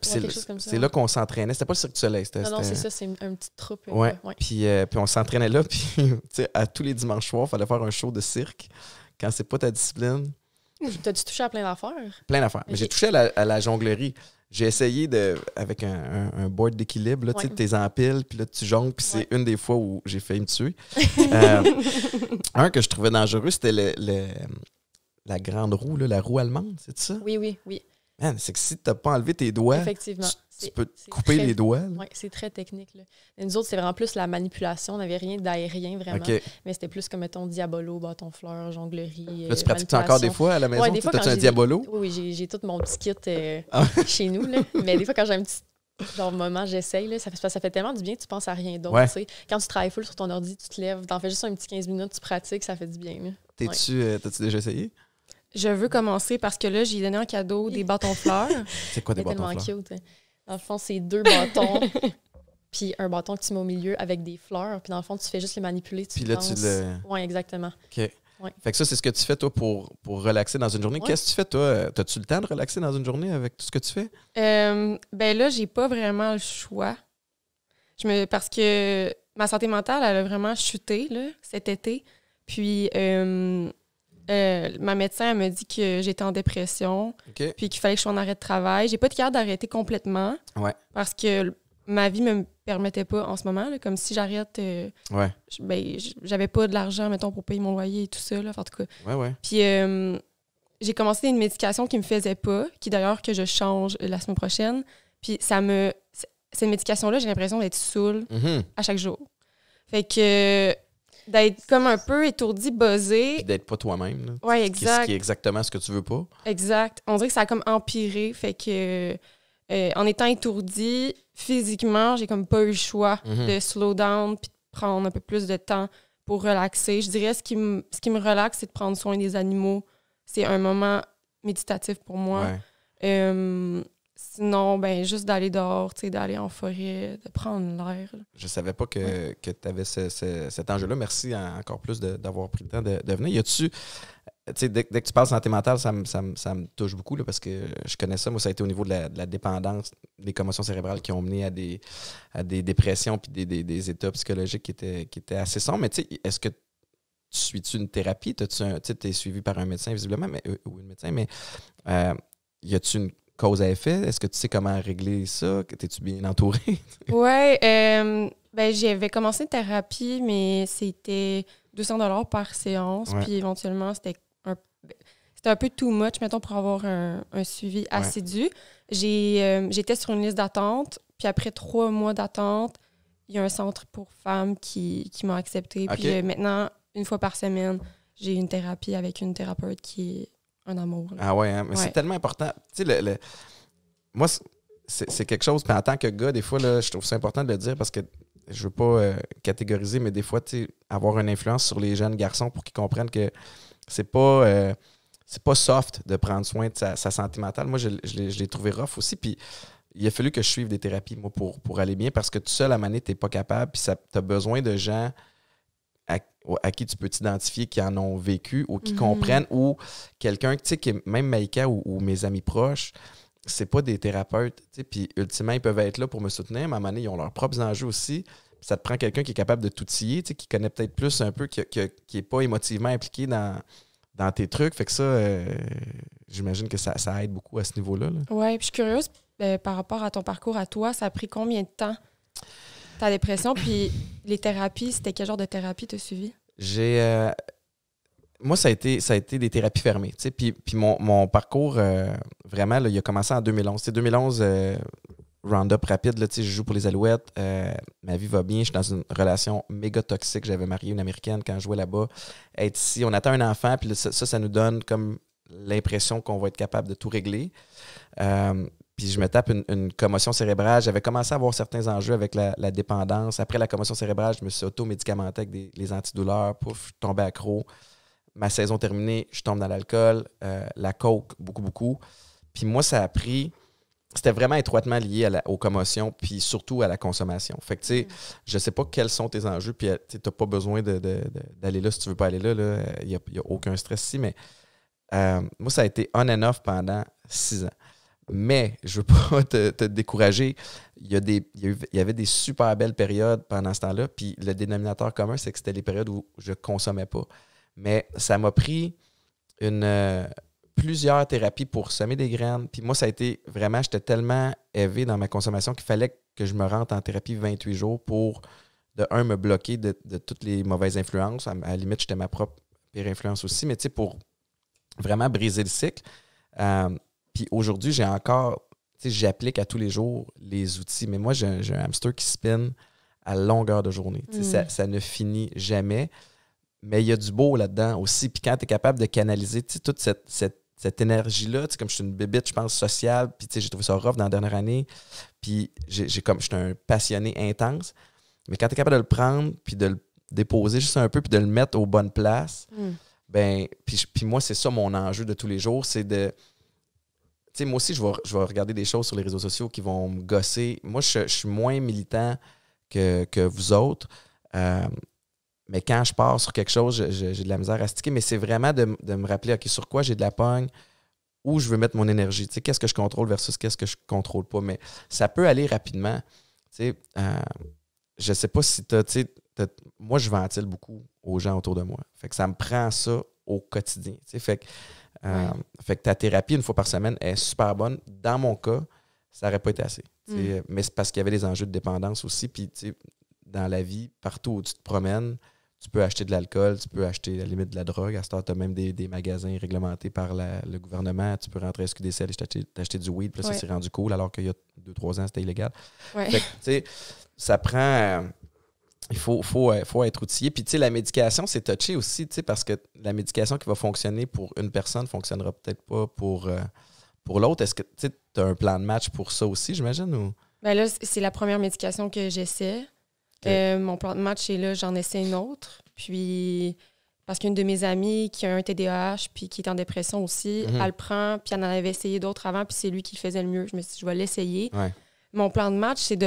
C'est là qu'on s'entraînait. C'était pas le Cirque du Soleil. Non, c'est ça, c'est un petit troupe. Ouais. Puis on s'entraînait là. Puis à tous les dimanches soirs, il fallait faire un show de cirque. Quand c'est pas ta discipline. T'as-tu touché à plein d'affaires? Plein d'affaires. Mais j'ai touché à la jonglerie. J'ai essayé avec un board d'équilibre, tu t'es empiles, puis là, tu jongles, puis c'est une des fois où j'ai failli me tuer. Un que je trouvais dangereux, c'était la grande roue, là, la roue allemande, c'est ça? Oui. Man, c'est que si tu n'as pas enlevé tes doigts, effectivement, tu peux te couper les doigts. Oui, c'est très technique. Là. Nous autres, c'est vraiment plus la manipulation. On n'avait rien d'aérien, vraiment. Okay. Mais c'était plus comme, mettons, diabolo, bâton fleur, jonglerie. Là, tu pratiques encore des fois à la maison? Ouais, des fois, as-tu un diabolo? Oui, j'ai tout mon petit kit chez nous. Là. Mais des fois, quand j'ai un petit moment, j'essaye. Là, ça fait tellement du bien que tu penses à rien d'autre. Ouais. Quand tu travailles full sur ton ordi, tu te lèves, t'en fais juste un petit 15 minutes, tu pratiques, ça fait du bien. Là. T'as-tu déjà essayé? Je veux commencer parce que là, j'ai donné en cadeau des bâtons fleurs. C'est quoi des bâtons fleurs? C'est tellement cute. Hein. Dans le fond, c'est 2 bâtons, puis un bâton que tu mets au milieu avec des fleurs. Puis dans le fond, tu fais juste les manipuler. Puis là, tu le... Oui, exactement. OK. Ouais. Fait que ça, c'est ce que tu fais, toi, pour relaxer dans une journée. Ouais. Qu'est-ce que tu fais, toi? As-tu le temps de relaxer dans une journée avec tout ce que tu fais? Ben là, j'ai pas vraiment le choix. Parce que ma santé mentale, elle a vraiment chuté là, cet été. Puis... ma médecin elle m'a dit que j'étais en dépression, puis qu'il fallait que je sois en arrêt de travail. J'ai pas de carte d'arrêter complètement parce que ma vie me permettait pas en ce moment. Là, comme si j'arrête, j'avais pas de l'argent, mettons, pour payer mon loyer et tout ça. Là, en tout cas. Puis j'ai commencé une médication qui me faisait pas, qui d'ailleurs que je change la semaine prochaine. Puis cette médication-là, j'ai l'impression d'être saoule à chaque jour. Fait que... d'être comme un peu étourdi, buzzé. Puis d'être pas toi-même. Oui, exact. Ce qui est exactement ce que tu veux pas. Exact. On dirait que ça a comme empiré. Fait que en étant étourdi, physiquement, j'ai comme pas eu le choix de slow down puis de prendre un peu plus de temps pour relaxer. Je dirais ce qui me relaxe, c'est de prendre soin des animaux. C'est un moment méditatif pour moi. Sinon, ben juste d'aller dehors, d'aller en forêt, de prendre l'air. Je savais pas que tu avais cet enjeu-là. Merci encore plus d'avoir pris le temps de venir. Y a-tu... Dès que tu parles santé mentale, ça me touche beaucoup là, parce que je connais ça. Moi, ça a été au niveau de la dépendance, des commotions cérébrales qui ont mené à des dépressions puis des états psychologiques qui étaient assez sombres. Mais est-ce que tu suis-tu une thérapie? Tu es suivi par un médecin, visiblement, ou une médecin, mais y a-tu une cause à effet? Est-ce que tu sais comment régler ça? T'es-tu bien entouré? Oui. Ben, j'avais commencé une thérapie, mais c'était 200 $ par séance. Ouais. Puis éventuellement, c'était un peu too much, mettons, pour avoir un suivi assidu. J'étais sur une liste d'attente. Puis après 3 mois d'attente, il y a un centre pour femmes qui m'a accepté. OK. Puis maintenant, une fois par semaine, j'ai une thérapie avec une thérapeute qui est un amour. Là. Ah ouais, hein? Mais Ouais. c'est tellement important. Tu sais, moi, c'est quelque chose, puis en tant que gars, des fois, là, je trouve ça important de le dire parce que je veux pas catégoriser, mais des fois, tu sais, avoir une influence sur les jeunes garçons pour qu'ils comprennent que c'est pas soft de prendre soin de sa santé mentale. Moi, je l'ai trouvé rough aussi, puis il a fallu que je suive des thérapies, moi, pour aller bien, parce que tout seul, à un moment donné, t'es pas capable, puis tu as besoin de gens à qui tu peux t'identifier, qui en ont vécu ou qui comprennent, ou quelqu'un, tu sais, qui est même Maïka ou mes amis proches, c'est pas des thérapeutes, tu sais, puis ultimement, ils peuvent être là pour me soutenir, mais à un moment donné, ils ont leurs propres enjeux aussi. Puis ça te prend quelqu'un qui est capable de t'outiller, tu sais, qui connaît peut-être plus un peu, qui est pas émotivement impliqué dans tes trucs. Fait que ça, j'imagine que ça aide beaucoup à ce niveau-là. Là. Oui, puis je suis curieuse, par rapport à ton parcours à toi, ça a pris combien de temps, ta dépression? Puis les thérapies, c'était quel genre de thérapie t'as suivi? Moi, ça a été des thérapies fermées. Tu sais, puis mon parcours, vraiment, là, il a commencé en 2011. C'est 2011, round-up rapide, là, tu sais, je joue pour les Alouettes. Ma vie va bien. Je suis dans une relation méga toxique. J'avais marié une Américaine quand je jouais là-bas. Être ici, on attend un enfant, puis là, ça nous donne comme l'impression qu'on va être capable de tout régler. Puis je me tape une commotion cérébrale. J'avais commencé à avoir certains enjeux avec la dépendance. Après la commotion cérébrale, je me suis auto-médicamenté avec les antidouleurs. Pouf, je tombais accro. Ma saison terminée, je tombe dans l'alcool, la coke, beaucoup, beaucoup. Puis moi, ça a pris... C'était vraiment étroitement lié aux commotions, puis surtout à la consommation. Fait que, tu sais, je sais pas quels sont tes enjeux, puis tu n'as pas besoin d'aller là si tu veux pas aller là. Il n'y a aucun stress ici, mais moi, ça a été on and off pendant 6 ans. Mais je veux pas te décourager. Il y avait des super belles périodes pendant ce temps-là, puis le dénominateur commun, c'est que c'était les périodes où je consommais pas. Mais ça m'a pris plusieurs thérapies pour semer des graines. Puis moi, ça a été vraiment, j'étais tellement élevé dans ma consommation qu'il fallait que je me rentre en thérapie 28 jours pour, me bloquer de toutes les mauvaises influences. À la limite, j'étais ma propre pire influence aussi, mais tu sais, pour vraiment briser le cycle. Puis aujourd'hui, j'ai encore, tu sais, j'applique à tous les jours les outils. Mais moi, j'ai un hamster qui spinne à longueur de journée. Tu sais, ça ne finit jamais. Mais il y a du beau là-dedans aussi. Puis quand tu es capable de canaliser toute cette énergie-là, comme je suis une bébite, je pense, sociale, puis j'ai trouvé ça rough dans la dernière année, puis je suis un passionné intense. Mais quand tu es capable de le prendre, puis de le déposer juste un peu, puis de le mettre aux bonnes places, ben, puis moi, c'est ça mon enjeu de tous les jours, c'est de... Tu sais, moi aussi, je vais regarder des choses sur les réseaux sociaux qui vont me gosser. Moi, je suis moins militant que vous autres. Mais quand je pars sur quelque chose, j'ai de la misère à sticker. Mais c'est vraiment de me rappeler, OK, sur quoi j'ai de la pogne, où je veux mettre mon énergie. Tu sais, qu'est-ce que je contrôle versus qu'est-ce que je contrôle pas. Mais ça peut aller rapidement. Tu sais, je sais pas si moi, je ventile beaucoup aux gens autour de moi. Fait que ça me prend ça au quotidien. Tu sais, fait que ta thérapie, une fois par semaine, est super bonne. Dans mon cas, ça n'aurait pas été assez. Mais c'est parce qu'il y avait des enjeux de dépendance aussi. Puis, tu sais, dans la vie, partout où tu te promènes, tu peux acheter de l'alcool, tu peux acheter à la limite de la drogue. À ce temps, tu as même des magasins réglementés par le gouvernement. Tu peux rentrer à SQDC et t'acheter du weed. Puis là, ça s'est rendu cool, alors qu'il y a 2-3 ans, c'était illégal. Ouais. Fait que, tu sais, ça prend... il faut être outillé. Puis, tu sais, la médication, c'est touché aussi, tu sais, parce que la médication qui va fonctionner pour une personne ne fonctionnera peut-être pas pour l'autre. Est-ce que tu as un plan de match pour ça aussi, j'imagine? Ou? Ben là, c'est la première médication que j'essaie. Okay. Mon plan de match, est là, j'en essaie une autre. Puis, parce qu'une de mes amies qui a un TDAH puis qui est en dépression aussi, elle le prend, puis elle en avait essayé d'autres avant, puis c'est lui qui le faisait le mieux. Je me suis dit, je vais l'essayer. Ouais. Mon plan de match, c'est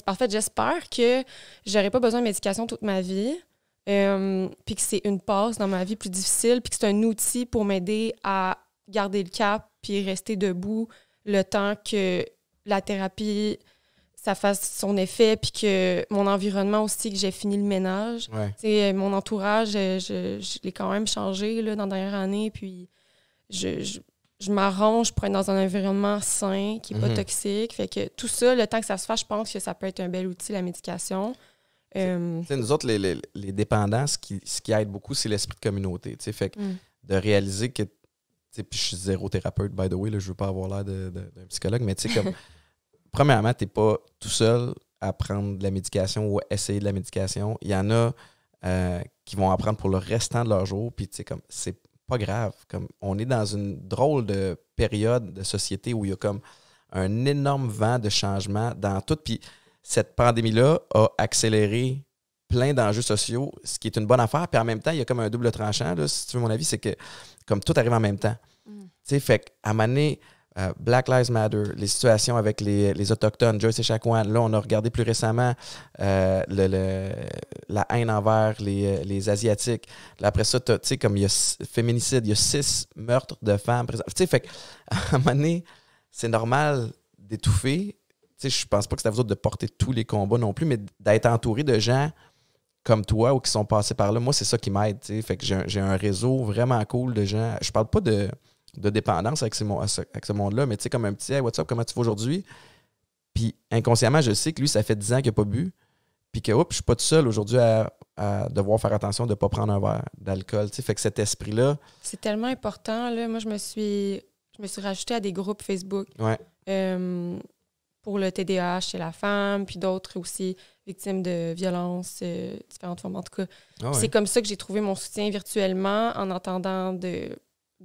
en fait, j'espère que j'aurai pas besoin de médication toute ma vie, puis que c'est une passe dans ma vie plus difficile, puis que c'est un outil pour m'aider à garder le cap puis rester debout le temps que la thérapie... ça fasse son effet, puis que mon environnement aussi, que j'ai fini le ménage. Ouais. Mon entourage, je l'ai quand même changé là, dans la dernière année, puis je m'arrange pour être dans un environnement sain, qui n'est pas toxique. Fait que tout ça, le temps que ça se fasse, je pense que ça peut être un bel outil, la médication. Tu sais, nous autres, les dépendants, ce qui aide beaucoup, c'est l'esprit de communauté. Tu sais, fait que de réaliser que, tu sais, puis je suis zéro thérapeute, by the way, là, je veux pas avoir l'air d'un psychologue, mais tu sais, comme, premièrement, t'es pas tout seul à prendre de la médication ou à essayer de la médication. Il y en a qui vont en prendre pour le restant de leur jour, puis tu sais, comme, c'est pas grave. Comme, on est dans une drôle de période de société où il y a comme un énorme vent de changement dans tout, puis cette pandémie-là a accéléré plein d'enjeux sociaux, ce qui est une bonne affaire. Puis en même temps, il y a comme un double tranchant, là, si tu veux mon avis, c'est que comme tout arrive en même temps. Tu sais, fait qu'à un moment donné, Black Lives Matter, les situations avec les Autochtones, Joyce Echaquan, là, on a regardé plus récemment la haine envers les Asiatiques. Là, après ça, tu sais, comme il y a féminicide, il y a 6 meurtres de femmes. Tu sais, fait qu'à un moment donné, c'est normal d'étouffer. Tu sais, je pense pas que c'est à vous autres de porter tous les combats non plus, mais d'être entouré de gens comme toi ou qui sont passés par là, moi, c'est ça qui m'aide. Tu sais. Fait que j'ai un réseau vraiment cool de gens. Je parle pas de dépendance avec ce monde-là, mais tu sais, comme un petit « Hey, what's up, comment tu vas aujourd'hui? » Puis inconsciemment, je sais que lui, ça fait 10 ans qu'il n'a pas bu, puis que, oups, je suis pas tout seul aujourd'hui à devoir faire attention de ne pas prendre un verre d'alcool. Tu sais. Fait que cet esprit-là... C'est tellement important, là. Moi, je me suis rajoutée à des groupes Facebook. Ouais. Pour le TDAH chez la femme, puis d'autres aussi victimes de violences, différentes formes en tout cas. Ah ouais. C'est comme ça que j'ai trouvé mon soutien virtuellement en attendant de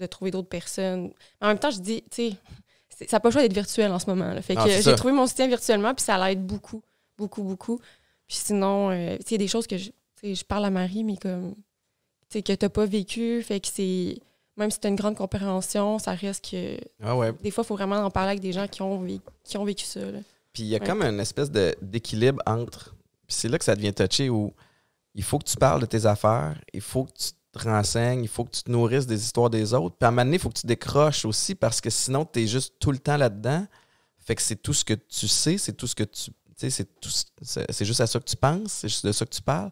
trouver d'autres personnes. En même temps, je dis, tu sais, ça n'a pas le choix d'être virtuel en ce moment. Là. Fait que j'ai trouvé mon soutien virtuellement, puis ça l'aide beaucoup, beaucoup, beaucoup. Puis sinon, tu sais, il y a des choses que je parle à Marie, mais comme, tu sais, que tu n'as pas vécu, fait que c'est... Même si tu as une grande compréhension, ça reste que... Ah ouais. Des fois, il faut vraiment en parler avec des gens qui ont vécu ça. Là. Puis il y a comme une espèce d'équilibre entre... Puis c'est là que ça devient touché, où il faut que tu parles de tes affaires, il faut que tu te renseignes, il faut que tu te nourrisses des histoires des autres. Puis à un moment donné, il faut que tu décroches aussi, parce que sinon, tu es juste tout le temps là-dedans. Fait que c'est tout ce que tu sais, c'est tout ce que tu... Tu sais, c'est juste à ça que tu penses, c'est juste de ça que tu parles.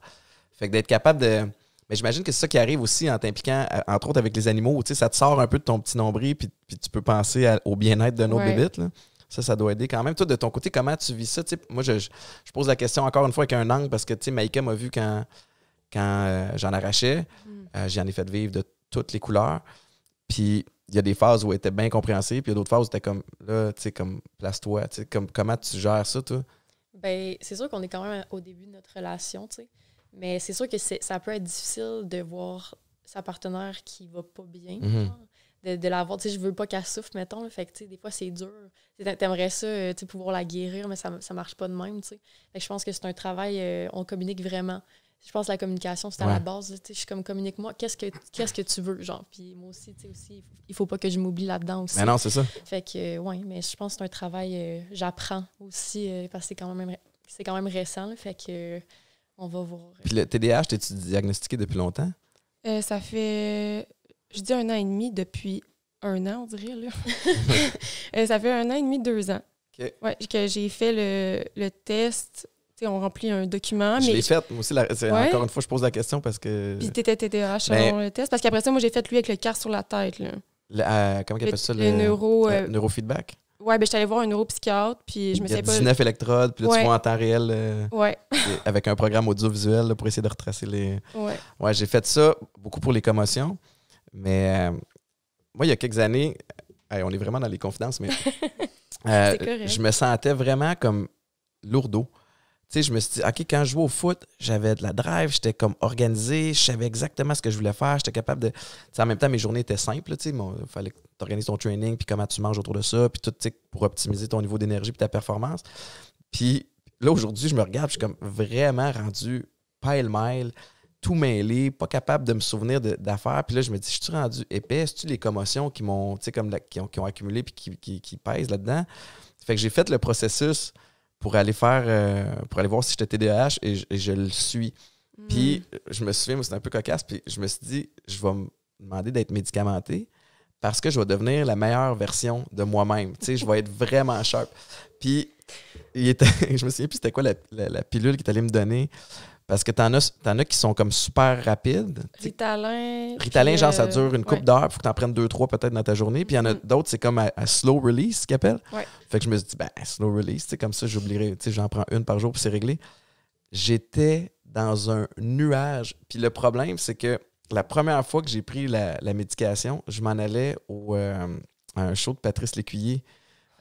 Fait que d'être capable de... Mais j'imagine que c'est ça qui arrive aussi en t'impliquant, entre autres, avec les animaux. Tu sais, ça te sort un peu de ton petit nombril, puis tu peux penser au bien-être de nos bébites. Là. Ça doit aider quand même. Toi, de ton côté, comment tu vis ça? Tu sais, moi, je pose la question encore une fois avec un angle, parce que, tu sais, Maïka m'a vu quand j'en arrachais. J'en ai fait vivre de toutes les couleurs. Puis, il y a des phases où elle était bien compréhensible, puis il y a d'autres phases où tu comme, là, tu sais, comme, place-toi. Tu sais, comment tu gères ça, toi? Ben, c'est sûr qu'on est quand même au début de notre relation, tu sais. Mais c'est sûr que ça peut être difficile de voir sa partenaire qui va pas bien, de la voir. Tu sais, je veux pas qu'elle souffre, mettons. Là, fait que, tu sais, des fois, c'est dur. T'aimerais ça, tu sais, pouvoir la guérir, mais ça marche pas de même, tu sais. Fait que je pense que c'est un travail, on communique vraiment. Je pense que la communication, c'est à la base. Tu sais, je suis comme, communique-moi, qu'est-ce que tu veux, genre. Puis moi aussi, tu sais, aussi, il faut pas que je m'oublie là-dedans aussi. Mais non, c'est ça. Fait que, ouais, mais je pense que c'est un travail, j'apprends aussi, parce que c'est quand même récent, là, fait que... On va voir. Puis le TDAH, t'es-tu diagnostiqué depuis longtemps? Ça fait, je dis 1 an et demi, depuis 1 an, on dirait. Là. Ça fait 1 an et demi, 2 ans. Okay. Ouais, que j'ai fait le test. Tu sais, on remplit un document. Je l'ai fait. Moi aussi, encore une fois, je pose la question parce que... Puis t'étais TDAH selon le test. Parce qu'après ça, moi, j'ai fait lui avec le quart sur la tête. Là. Comment il appelle ça? Le neurofeedback? Ouais, ben je suis allée voir un neuropsychiatre, puis je me sais pas... 19 électrodes, puis là, tu vois en temps réel, avec un programme audiovisuel là, pour essayer de retracer les... Ouais, j'ai fait ça beaucoup pour les commotions, mais moi, il y a quelques années, on est vraiment dans les confidences, mais je me sentais vraiment comme lourdeau. Tu sais, je me suis dit, OK, quand je jouais au foot, j'avais de la drive, j'étais comme organisé, je savais exactement ce que je voulais faire, j'étais capable de... Tu sais, en même temps, mes journées étaient simples, tu sais, il fallait que tu organises ton training, puis comment tu manges autour de ça, puis tout, tu sais, pour optimiser ton niveau d'énergie puis ta performance. Puis là, aujourd'hui, je me regarde, je suis comme vraiment rendu pile-mile, tout mêlé, pas capable de me souvenir d'affaires. Puis là, je me dis, je suis rendu épais, c'est-tu les commotions qui m'ont, tu sais, comme qui ont accumulé puis qui pèsent là-dedans? Fait que j'ai fait le processus pour aller voir si j'étais TDAH et je le suis. Puis je me souviens, moi, c'était un peu cocasse, puis je me suis dit, je vais me demander d'être médicamenté parce que je vais devenir la meilleure version de moi-même. Tu sais, je vais être vraiment sharp. Puis je me souviens plus c'était quoi la pilule qu'il allait me donner. Parce que t'en as qui sont comme super rapides. Ritalin, genre, ça dure une couple d'heures. Il faut que t'en prennes 2-3 peut-être dans ta journée. Puis il y en a d'autres, c'est comme à slow release, ce qu'ils appellent. Ouais. Fait que je me suis dit, slow release, tu sais, comme ça, j'oublierai. Tu sais, j'en prends 1 par jour, puis c'est réglé. j'étais dans un nuage. Puis le problème, c'est que la première fois que j'ai pris la médication, je m'en allais à un show de Patrice Lécuyer,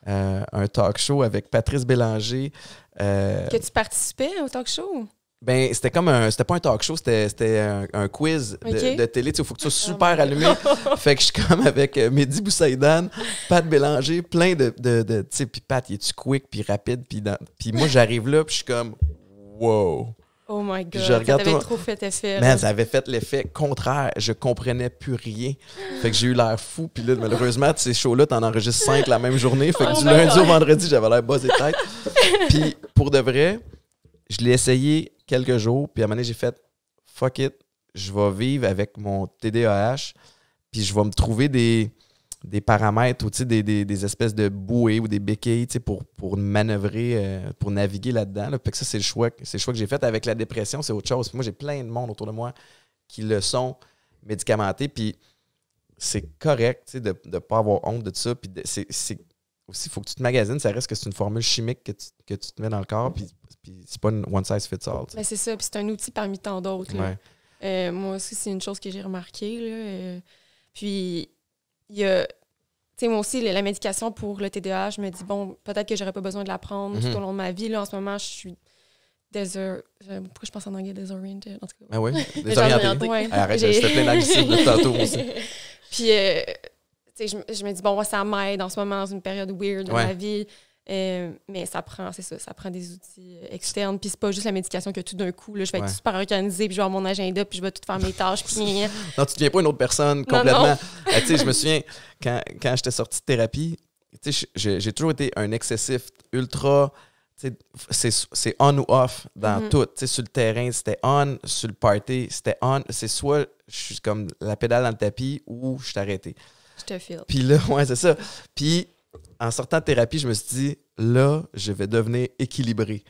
un talk show avec Patrice Bélanger. Que tu participais au talk show? Ben, c'était c'était pas un talk show, c'était un quiz de télé. Il faut que tu sois super allumé. Fait que je suis comme avec Mehdi Boussaïdan, Pat Bélanger, plein de tu sais, puis Pat, il est-tu quick, puis rapide, puis moi, j'arrive là, puis je suis comme, wow. Oh my God, Je regarde ça avait trop fait effet. Man, ça avait fait l'effet contraire. Je comprenais plus rien. Fait que j'ai eu l'air fou. Puis là, malheureusement, ces shows-là, t'en enregistres 5 la même journée. Fait que du lundi au vendredi, j'avais l'air buzzé tête. Puis pour de vrai, je l'ai essayé quelques jours. Puis à un moment donné, j'ai fait « fuck it, je vais vivre avec mon TDAH. Puis je vais me trouver des paramètres ou des espèces de bouées ou des béquilles pour manœuvrer, pour naviguer là-dedans. Là. Fait que ça, c'est le choix que j'ai fait. Avec la dépression, c'est autre chose. Puis moi, j'ai plein de monde autour de moi qui le sont médicamentés. Puis c'est correct de ne pas avoir honte de ça. Puis c'est aussi, il faut que tu te magasines. Ça reste que c'est une formule chimique que tu te mets dans le corps. Puis c'est pas une one size fits all. Ben, c'est ça. Puis c'est un outil parmi tant d'autres. Ouais. Moi aussi, c'est une chose que j'ai remarquée. Là. Puis il y a, tu sais, moi aussi, la médication pour le TDAH, je me dis, bon, peut-être que j'aurais pas besoin de la prendre tout au long de ma vie. Là, en ce moment, je suis pourquoi je pense en anglais désoriented? En tout cas. Ah oui? Désorienté. Ouais. Arrête, je fais plein d'anglicismes tantôt aussi. Puis, tu sais, je me dis, bon, ça m'aide en ce moment dans une période weird de ma vie. Mais ça prend des outils externes. Puis c'est pas juste la médication que tout d'un coup, là, je vais être super organisée, puis je vais avoir mon agenda, puis je vais tout faire mes tâches. Puis... Non, tu deviens pas une autre personne complètement. Non. Tu sais, je me souviens, quand j'étais sorti de thérapie, tu sais, j'ai toujours été un excessif ultra. C'est on ou off dans tout. Tu sais, sur le terrain, c'était on. Sur le party, c'était on. C'est soit je suis comme la pédale dans le tapis ou je suis arrêté. Je te file. Puis là, ouais, c'est ça. Puis en sortant de thérapie, je me suis dit, là, je vais devenir équilibré.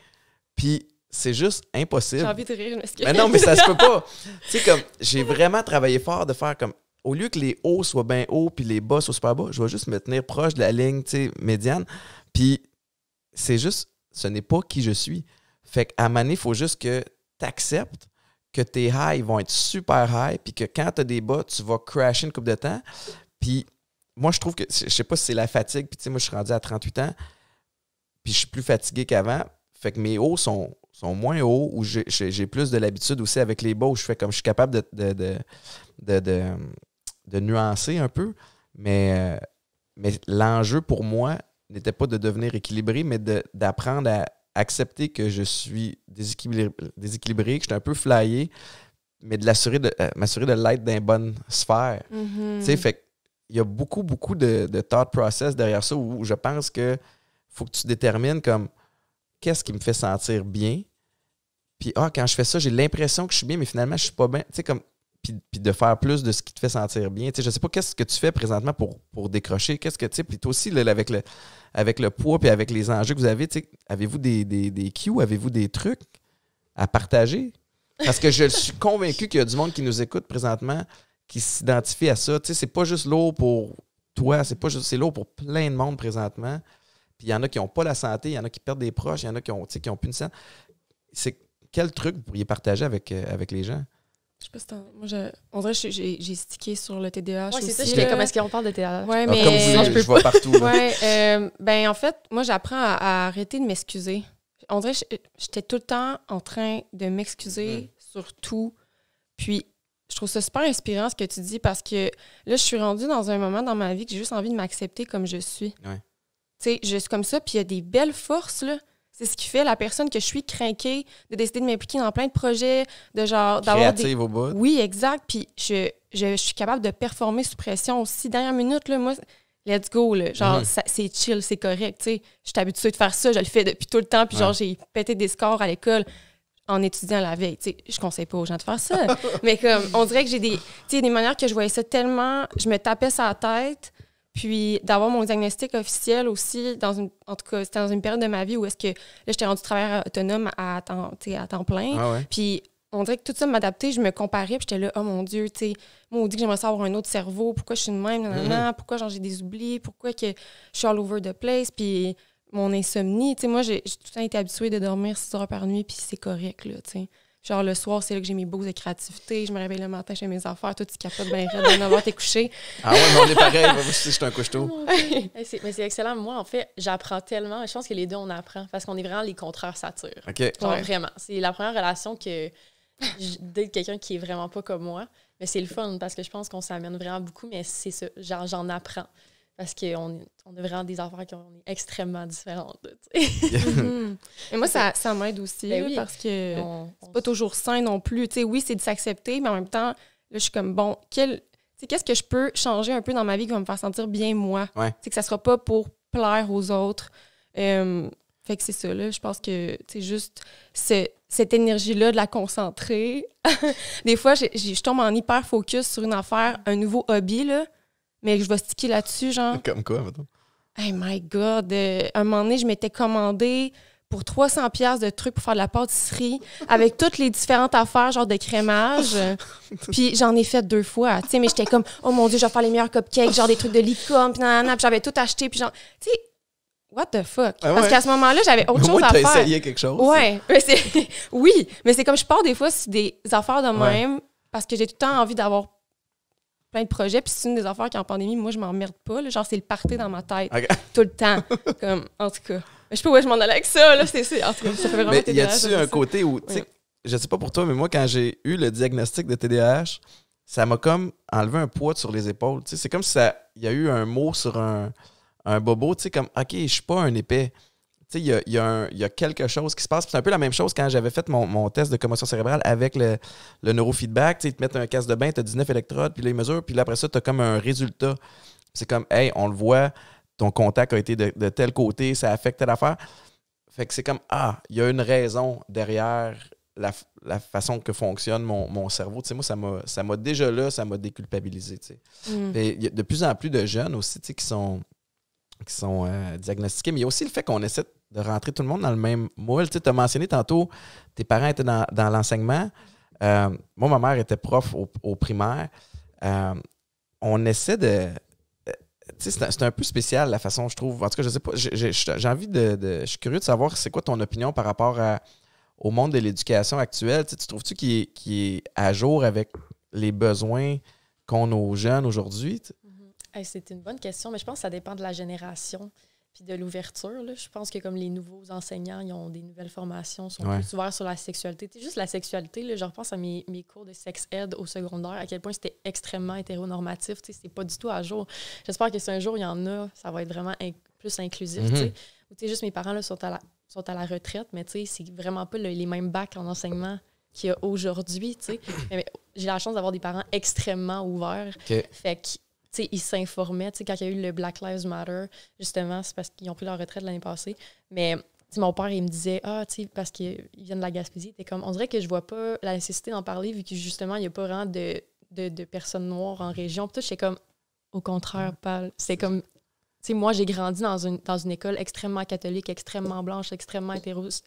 Puis c'est juste impossible. J'ai envie de rire, mais non, mais ça se peut pas. Tu sais, comme, j'ai vraiment travaillé fort de faire comme, au lieu que les hauts soient bien hauts puis les bas soient super bas, je vais juste me tenir proche de la ligne, tu sais, médiane. Puis c'est juste, ce n'est pas qui je suis. Fait qu'à un moment donné, il faut juste que tu acceptes que tes highs vont être super high puis que quand tu as des bas, tu vas crasher une couple de temps. Puis moi, je trouve que, je sais pas si c'est la fatigue, puis tu sais, moi, je suis rendu à 38 ans, puis je suis plus fatigué qu'avant. Fait que mes hauts sont moins hauts, ou j'ai plus de l'habitude aussi avec les bas, où je fais comme je suis capable de nuancer un peu. Mais l'enjeu pour moi n'était pas de devenir équilibré, mais d'apprendre à accepter que je suis déséquilibré, que je suis un peu flyé, mais de m'assurer de l'être dans une bonne sphère. Tu sais, fait que il y a beaucoup, beaucoup de thought process derrière ça où je pense que faut que tu détermines comme qu'est-ce qui me fait sentir bien. Puis, quand je fais ça, j'ai l'impression que je suis bien, mais finalement, je suis pas bien. Tu sais, comme. Puis de faire plus de ce qui te fait sentir bien. Tu sais, je sais pas qu'est-ce que tu fais présentement pour décrocher. Qu'est-ce que tu sais. Puis toi aussi, là, avec le poids puis avec les enjeux que vous avez, tu sais, avez-vous des cues, avez-vous des trucs à partager? Parce que je suis convaincu qu'il y a du monde qui nous écoute présentement qui s'identifie à ça. Tu sais, c'est pas juste lourd pour toi, c'est lourd pour plein de monde présentement. Puis il y en a qui n'ont pas la santé, il y en a qui perdent des proches, il y en a qui ont plus de sang. Quel truc vous pourriez partager avec les gens? Je sais pas si moi, on dirait que j'ai stické sur le TDAH aussi. C'est ça, j'étais comme, est-ce qu'on parle de TDAH? Ouais, mais... Comme vous voulez, je vais partout. Ben, en fait, moi, j'apprends à arrêter de m'excuser. On dirait que j'étais tout le temps en train de m'excuser sur tout. Puis, je trouve ça super inspirant ce que tu dis parce que là, je suis rendue dans un moment dans ma vie que j'ai juste envie de m'accepter comme je suis. Ouais. Tu sais, juste comme ça. Puis, il y a des belles forces, là. C'est ce qui fait la personne que je suis crinquée, de décider de m'impliquer dans plein de projets, de genre d'avoir créative au bout. Oui, exact. Puis je suis capable de performer sous pression aussi. Dernière minute, là, moi, let's go. Là. Genre, c'est chill, c'est correct. Tu sais, je suis habituée de faire ça, je le fais depuis tout le temps. Puis genre, j'ai pété des scores à l'école en étudiant la veille. Tu sais, je conseille pas aux gens de faire ça. Mais comme, on dirait que j'ai des manières que je voyais ça tellement... Je me tapais sur la tête. Puis d'avoir mon diagnostic officiel aussi, en tout cas, c'était dans une période de ma vie où est-ce que là, j'étais rendue travailleur autonome à temps plein. Ah ouais. Puis on dirait que tout ça m'adaptait, je me comparais, puis j'étais là, oh mon Dieu, tu sais, moi, on dit que j'aimerais ça avoir un autre cerveau, pourquoi je suis de même, nanana, pourquoi j'ai des oublis, pourquoi que je suis all over the place. Puis mon insomnie. Tu sais, moi, j'ai tout le temps été habituée de dormir 6 heures par nuit, puis c'est correct, là, tu sais. Genre, le soir, c'est là que j'ai mes boosts de créativité. Je me réveille le matin, je fais mes affaires. Toi, tu capotes bien raide de 9 heures, t'es couché. Ah ouais, mais on est pareil. Moi aussi, je suis un couche-tôt. Mais c'est excellent. Moi, en fait, j'apprends tellement. Je pense que les deux, on apprend parce qu'on est vraiment les contraires s'attirent. OK. Genre, Ouais. vraiment. C'est la première relation que d'être quelqu'un qui est vraiment pas comme moi. Mais c'est le fun parce que je pense qu'on s'amène vraiment beaucoup, mais c'est ça. Genre, j'en apprends. Parce qu'on a vraiment des affaires qui sont extrêmement différentes. Tu sais. Et moi, ça m'aide aussi, Ben là, oui. parce que C'est pas toujours sain non plus. Tu sais, oui, c'est de s'accepter, mais en même temps, là, je suis comme, bon, qu'est-ce que je peux changer un peu dans ma vie qui va me faire sentir bien moi? Ouais. C'est que ça sera pas pour plaire aux autres. Fait que c'est ça, là. Je pense que, tu sais, juste cette énergie-là, de la concentrer. Des fois, je tombe en hyper focus sur une affaire, un nouveau hobby, là, mais je vais sticker là-dessus, genre. Comme quoi, mettons? Hey my God! Un moment donné, je m'étais commandé pour 300$ de trucs pour faire de la pâtisserie avec toutes les différentes affaires, genre de crémage. Puis j'en ai fait 2 fois, tu sais, mais j'étais comme, oh mon Dieu, je vais faire les meilleurs cupcakes, genre des trucs de licorne, puis nanana, puis j'avais tout acheté, puis genre, tu sais, what the fuck? Ah ouais. Parce qu'à ce moment-là, j'avais autre Au chose moins, à t'as faire. essayé quelque chose. Ouais, mais oui, mais c'est comme je pars des fois sur des affaires de Ouais. même parce que j'ai tout le temps envie d'avoir plein de projets. Puis c'est une des affaires qui, en pandémie, moi, je m'emmerde pas. Là. Genre, c'est le party dans ma tête. OK. Tout le temps. Comme, en tout cas. Mais je sais pas où je m'en allais avec ça. Là. En tout cas, ça fait vraiment Mais y TDAH, a-tu ça. un côté où, tu sais, Ouais. je sais pas pour toi, mais moi, quand j'ai eu le diagnostic de TDAH, ça m'a comme enlevé un poids sur les épaules. Tu sais, c'est comme si il y a eu un mot sur un bobo, tu sais, comme, OK, je suis pas un épais. Tu sais, il y a quelque chose qui se passe. Puis c'est un peu la même chose quand j'avais fait mon test de commotion cérébrale avec le neurofeedback. Tu sais, ils te mettent un casque de bain, tu as 19 électrodes, puis là, ils mesurent, puis là, après ça, tu as comme un résultat. C'est comme, hey, on le voit, ton contact a été de tel côté, ça affecte telle affaire. Fait que c'est comme, il y a une raison derrière la façon que fonctionne mon cerveau. Tu sais, moi, ça m'a déjà là, ça m'a déculpabilisé. Tu sais. Puis il y a de plus en plus de jeunes aussi, tu sais, qui sont diagnostiqués. Mais il y a aussi le fait qu'on essaie de rentrer tout le monde dans le même moule. Tu as mentionné tantôt, tes parents étaient dans l'enseignement. Moi, ma mère était prof au primaire. On essaie de... Tu sais, c'est un peu spécial la façon, je trouve. En tout cas, je sais pas. J'ai envie je suis curieux de savoir c'est quoi ton opinion par rapport au monde de l'éducation actuelle. Tu sais, tu trouves-tu qu'il est à jour avec les besoins qu'ont nos jeunes aujourd'hui? Hey, c'est une bonne question, mais je pense que ça dépend de la génération puis de l'ouverture. Là. Je pense que comme les nouveaux enseignants, ils ont des nouvelles formations, sont plus ouverts sur la sexualité. Tu sais, juste la sexualité, là, je repense à mes cours de sex-ed au secondaire, à quel point c'était extrêmement hétéronormatif. Tu sais, c'est pas du tout à jour. J'espère que si un jour il y en a, ça va être vraiment plus inclusif. Tu sais. Ou, tu sais, juste mes parents là, sont à la retraite, mais tu sais, c'est vraiment pas les mêmes bacs en enseignement qu'il y a aujourd'hui. Tu sais. Mais j'ai la chance d'avoir des parents extrêmement ouverts. Okay. Fait que t'sais, ils s'informaient. Quand il y a eu le Black Lives Matter, justement, c'est parce qu'ils ont pris leur retraite l'année passée. Mais mon père, il me disait, parce qu'ils viennent de la Gaspésie, on dirait que je vois pas la nécessité d'en parler vu que justement, il n'y a pas vraiment de personnes noires en région. Puis tout, j'étais comme, au contraire, c'est comme, moi, j'ai grandi dans une école extrêmement catholique, extrêmement blanche, extrêmement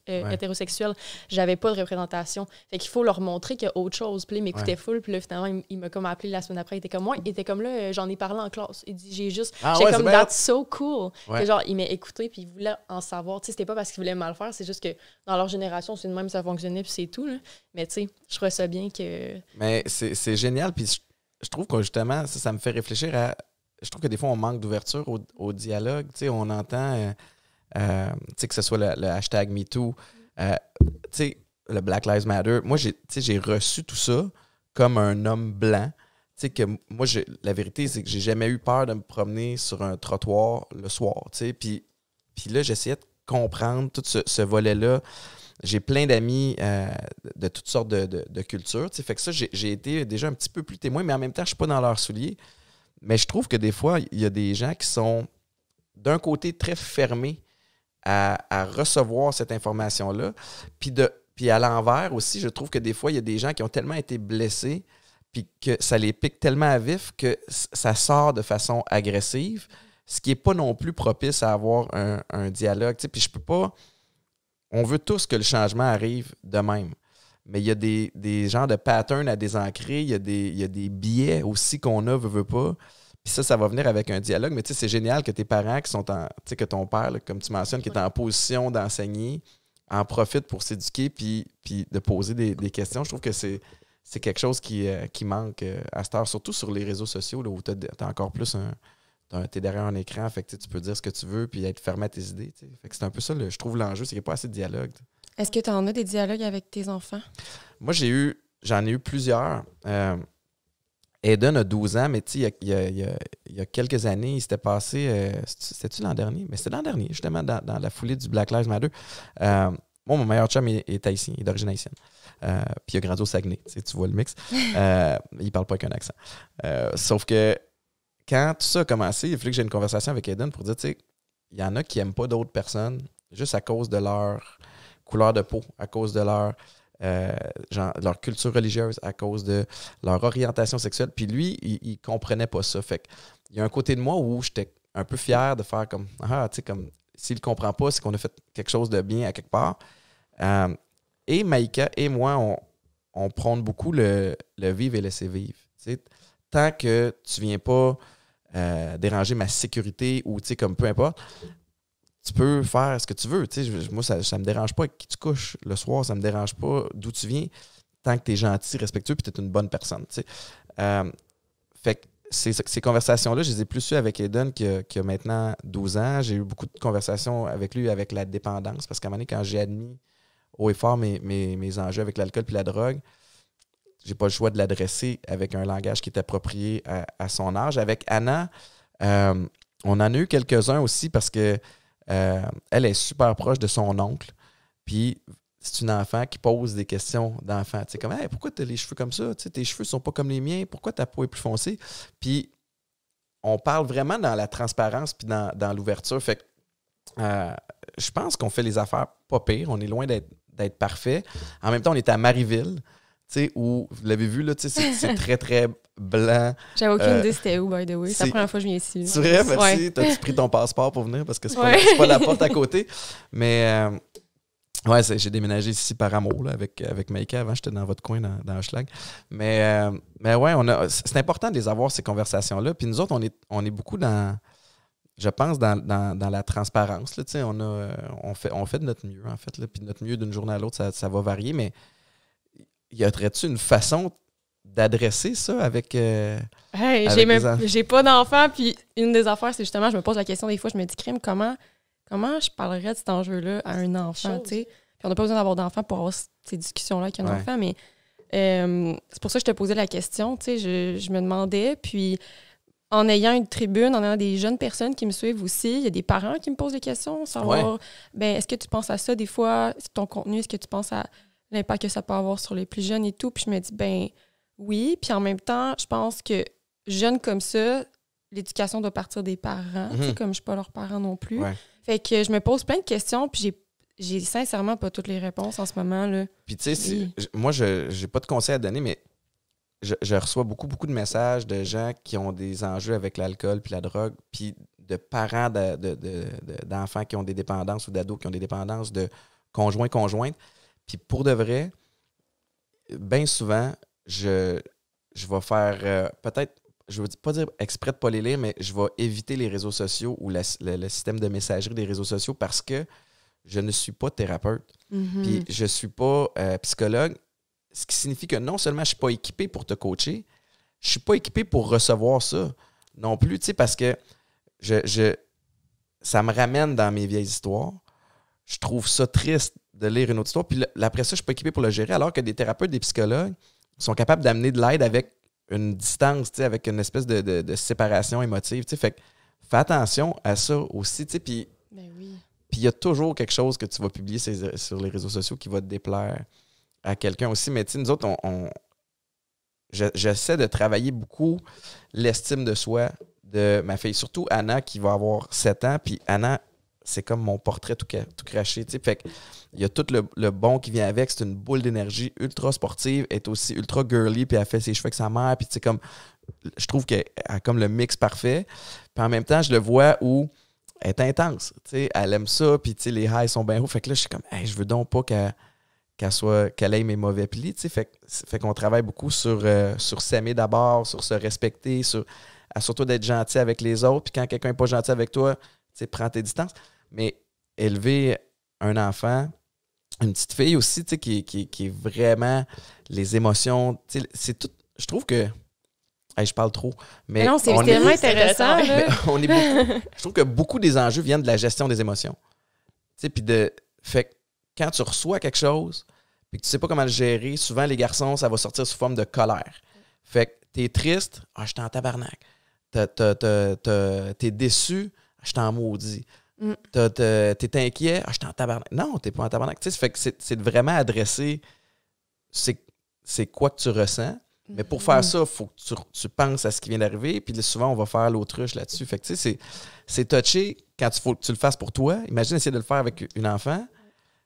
hétérosexuelle. J'avais pas de représentation. Fait qu'il faut leur montrer qu'il y a autre chose. Puis là, il m'écoutait full. Puis là, finalement, il m'a comme appelé la semaine après. Il était comme, il était comme là, j'en ai parlé en classe. Il dit, j'étais comme, that's so cool. Que genre, il m'a écouté, puis il voulait en savoir. Tu sais, c'était pas parce qu'il voulait mal faire, c'est juste que dans leur génération, c'est de même, ça fonctionnait, puis c'est tout. Là. Mais tu sais, je trouvais ça bien que. Mais c'est génial. Puis je trouve que justement, ça me fait réfléchir à. Je trouve que des fois, on manque d'ouverture au dialogue. Tu sais, on entend, tu sais, que ce soit le hashtag MeToo, tu sais, le Black Lives Matter. Moi, j'ai reçu tout ça comme un homme blanc. Tu sais, que moi, la vérité, c'est que j'ai jamais eu peur de me promener sur un trottoir le soir. Tu sais, puis là, j'essayais de comprendre tout ce volet-là. J'ai plein d'amis de toutes sortes de cultures. Tu sais, fait que ça, j'ai été déjà un petit peu plus témoin, mais en même temps, je suis pas dans leurs souliers. Mais je trouve que des fois, il y a des gens qui sont, d'un côté, très fermés à recevoir cette information-là. Puis à l'envers aussi, je trouve que des fois, il y a des gens qui ont tellement été blessés puis que ça les pique tellement à vif que ça sort de façon agressive, ce qui n'est pas non plus propice à avoir un dialogue. Tu sais, puis je peux pas... On veut tous que le changement arrive de même. Mais il y a des genres de patterns à désancrer, il y a des biais aussi qu'on veut pas. Puis ça va venir avec un dialogue. Mais tu sais, c'est génial que tes parents qui sont tu sais, que ton père, là, comme tu mentionnes, qui est en position d'enseigner, en profite pour s'éduquer puis de poser des questions. Je trouve que c'est quelque chose qui manque à cette heure, surtout sur les réseaux sociaux, là, où tu as encore plus t'es derrière un écran, fait que tu peux dire ce que tu veux puis être fermé à tes idées. T'sais. Fait que c'est un peu ça, je trouve, l'enjeu, c'est qu'il n'y a pas assez de dialogue. Est-ce que tu en as des dialogues avec tes enfants? Moi, j'en ai eu plusieurs. Aiden a 12 ans, mais il y a quelques années, il s'était passé... c'était-tu l'an dernier? Mais c'était l'an dernier, justement, dans la foulée du Black Lives Matter. Moi, mon meilleur chum est haïtien, il est d'origine haïtienne. Puis il a grandi au Saguenay, tu vois le mix. Il parle pas avec un accent. Sauf que quand tout ça a commencé, il a fallu que j'ai une conversation avec Aiden pour dire, tu sais, il y en a qui n'aiment pas d'autres personnes juste à cause de leur couleur de peau, à cause de leur culture religieuse, à cause de leur orientation sexuelle. Puis lui, il comprenait pas ça. Fait qu'il y a un côté de moi où j'étais un peu fier de faire comme, tu sais, comme, s'il ne comprend pas, c'est qu'on a fait quelque chose de bien à quelque part. Et Maïka et moi, on prône beaucoup le vivre et laisser vivre. Tu sais, tant que tu viens pas déranger ma sécurité ou, tu sais, comme peu importe, tu peux faire ce que tu veux. Tu sais, moi, ça me dérange pas avec qui tu couches le soir, ça me dérange pas d'où tu viens, tant que tu es gentil, respectueux, puis tu es une bonne personne. Tu sais. Fait que ces conversations-là, je les ai plus eues avec Aiden qui a maintenant 12 ans. J'ai eu beaucoup de conversations avec lui avec la dépendance, parce qu'à un moment donné, quand j'ai admis haut et fort mes enjeux avec l'alcool et la drogue, j'ai pas le choix de l'adresser avec un langage qui est approprié à son âge. Avec Anna, on en a eu quelques-uns aussi parce que elle est super proche de son oncle. Puis c'est une enfant qui pose des questions d'enfant. Tu sais, comme, hey, pourquoi tu as les cheveux comme ça? Tu sais, tes cheveux sont pas comme les miens. Pourquoi ta peau est plus foncée? Puis on parle vraiment dans la transparence puis dans l'ouverture. Fait que je pense qu'on fait les affaires pas pires. On est loin d'être parfait. En même temps, on est à Marieville. Tu sais, où, vous l'avez vu, là, tu sais, c'est très, très blanc. J'avais aucune idée c'était où, by the way. C'est la première fois que je viens ici. C'est vrai, merci. Ouais. T'as-tu pris ton passeport pour venir? Parce que c'est pas la porte à côté. Mais, ouais, j'ai déménagé ici par amour, là, avec Maïka. Avant, j'étais dans votre coin, dans Hochelag. Mais ouais, c'est important de les avoir, ces conversations-là. Puis nous autres, on est beaucoup je pense, dans la transparence. Là, on fait de notre mieux, en fait. Là, puis notre mieux d'une journée à l'autre, ça va varier, mais y aurait-tu une façon d'adresser ça avec... j'ai pas d'enfant, puis une des affaires, c'est justement, je me pose la question des fois, je me dis, crime, comment je parlerais de cet enjeu-là à un enfant, tu sais? Puis on n'a pas besoin d'avoir d'enfant pour avoir ces discussions-là avec un enfant, mais c'est pour ça que je te posais la question, tu sais, je me demandais, puis en ayant une tribune, en ayant des jeunes personnes qui me suivent aussi, il y a des parents qui me posent des questions, savoir, est-ce que tu penses à ça des fois, ton contenu, est-ce que tu penses à l'impact que ça peut avoir sur les plus jeunes et tout. Puis je me dis, oui. Puis en même temps, je pense que jeunes comme ça, l'éducation doit partir des parents. Tu sais, comme je ne suis pas leurs parents non plus. Ouais. Fait que je me pose plein de questions, puis j'ai sincèrement pas toutes les réponses en ce moment, là. Puis tu sais, moi, je n'ai pas de conseils à donner, mais je reçois beaucoup, beaucoup de messages de gens qui ont des enjeux avec l'alcool puis la drogue, puis de parents d'enfants qui ont des dépendances ou d'ados qui ont des dépendances, de conjointes. Puis pour de vrai, bien souvent, je vais faire peut-être, je ne veux pas dire exprès de ne pas les lire, mais je vais éviter les réseaux sociaux ou le système de messagerie des réseaux sociaux parce que je ne suis pas thérapeute. Mm-hmm. Puis je ne suis pas psychologue, ce qui signifie que non seulement je ne suis pas équipé pour te coacher, je ne suis pas équipé pour recevoir ça non plus, tu sais, parce que ça me ramène dans mes vieilles histoires. Je trouve ça triste de lire une autre histoire. Puis après ça, je ne suis pas équipé pour le gérer, alors que des thérapeutes, des psychologues sont capables d'amener de l'aide avec une distance, avec une espèce de séparation émotive. Fait que fais attention à ça aussi. Puis il y a toujours quelque chose que tu vas publier sur les réseaux sociaux qui va te déplaire à quelqu'un aussi. Mais nous autres, j'essaie de travailler beaucoup l'estime de soi de ma fille. Surtout Anna, qui va avoir 7 ans. Puis Anna, c'est comme mon portrait tout craché. Fait que il y a tout le bon qui vient avec. C'est une boule d'énergie ultra sportive. Elle est aussi ultra girly. Puis elle fait ses cheveux avec sa mère. Puis comme, je trouve qu'elle a comme le mix parfait. Puis en même temps, je le vois où elle est intense. Elle aime ça. Puis les highs sont bien hauts. Fait que là, je suis comme, hey, je veux donc pas qu'elle ait mes mauvais plis. Fait qu'on travaille beaucoup sur s'aimer d'abord, sur se respecter, sur assure-toi d'être gentil avec les autres. Puis quand quelqu'un n'est pas gentil avec toi, tu sais, prends tes distances. Mais élever un enfant, une petite fille aussi, tu sais, qui est vraiment les émotions, tu sais, c'est tout. Je trouve que. Hey, je parle trop. Mais non, c'est tellement intéressant. mais on est beaucoup, je trouve que beaucoup des enjeux viennent de la gestion des émotions. Tu sais, puis fait que quand tu reçois quelque chose, puis que tu sais pas comment le gérer, souvent les garçons, ça va sortir sous forme de colère. Fait que t'es triste, je suis en tabarnak. T'es déçu, je suis en maudit. T'es inquiet, je suis en tabarnak. Non, t'es pas en tabarnak. Tu sais, fait que c'est de vraiment adresser c'est quoi que tu ressens. Mais pour faire ça, il faut que tu penses à ce qui vient d'arriver. Puis là, souvent, on va faire l'autruche là-dessus. Fait que tu sais, c'est touché quand il faut que tu le fasses pour toi. Imagine essayer de le faire avec une enfant.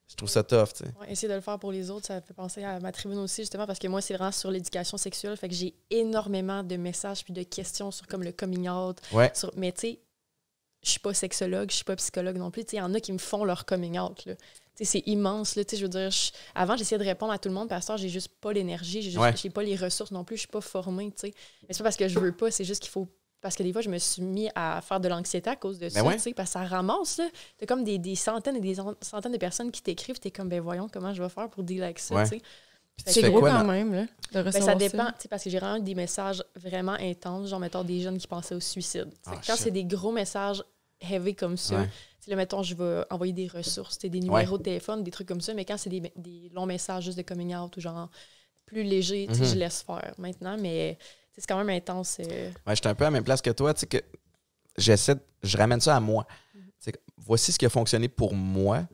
Je trouve ça tough, tu sais. Ouais, essayer de le faire pour les autres, ça fait penser à ma tribune aussi, justement, parce que moi, c'est vraiment sur l'éducation sexuelle. Fait que j'ai énormément de messages puis de questions sur comme le coming out. Ouais. Mais tu sais, je suis pas sexologue, je suis pas psychologue non plus. Il y en a qui me font leur coming out, là. C'est immense. Là, je veux dire, avant, j'essayais de répondre à tout le monde, parce que j'ai juste pas l'énergie, j'ai pas les ressources non plus, je suis pas formée. T'sais. Mais c'est pas parce que je veux pas, c'est juste qu'il faut. Parce que des fois, je me suis mis à faire de l'anxiété à cause de ça, parce que ça ramasse. T'as comme des centaines et des centaines de personnes qui t'écrivent, t'es comme, ben voyons, comment je vais faire pour dealer avec ça. Ouais. C'est gros quand même, là, de recevoir ça dépend, parce que j'ai vraiment eu des messages vraiment intenses, genre, mettons, des jeunes qui pensaient au suicide. Quand c'est des gros messages heavy comme ça, là, mettons, je vais envoyer des ressources, des numéros de téléphone, des trucs comme ça, mais quand c'est des longs messages juste de coming out ou genre plus léger, je laisse faire maintenant, mais c'est quand même intense. Ouais, je suis un peu à la même place que toi, tu sais, que je ramène ça à moi. Voici ce qui a fonctionné pour moi.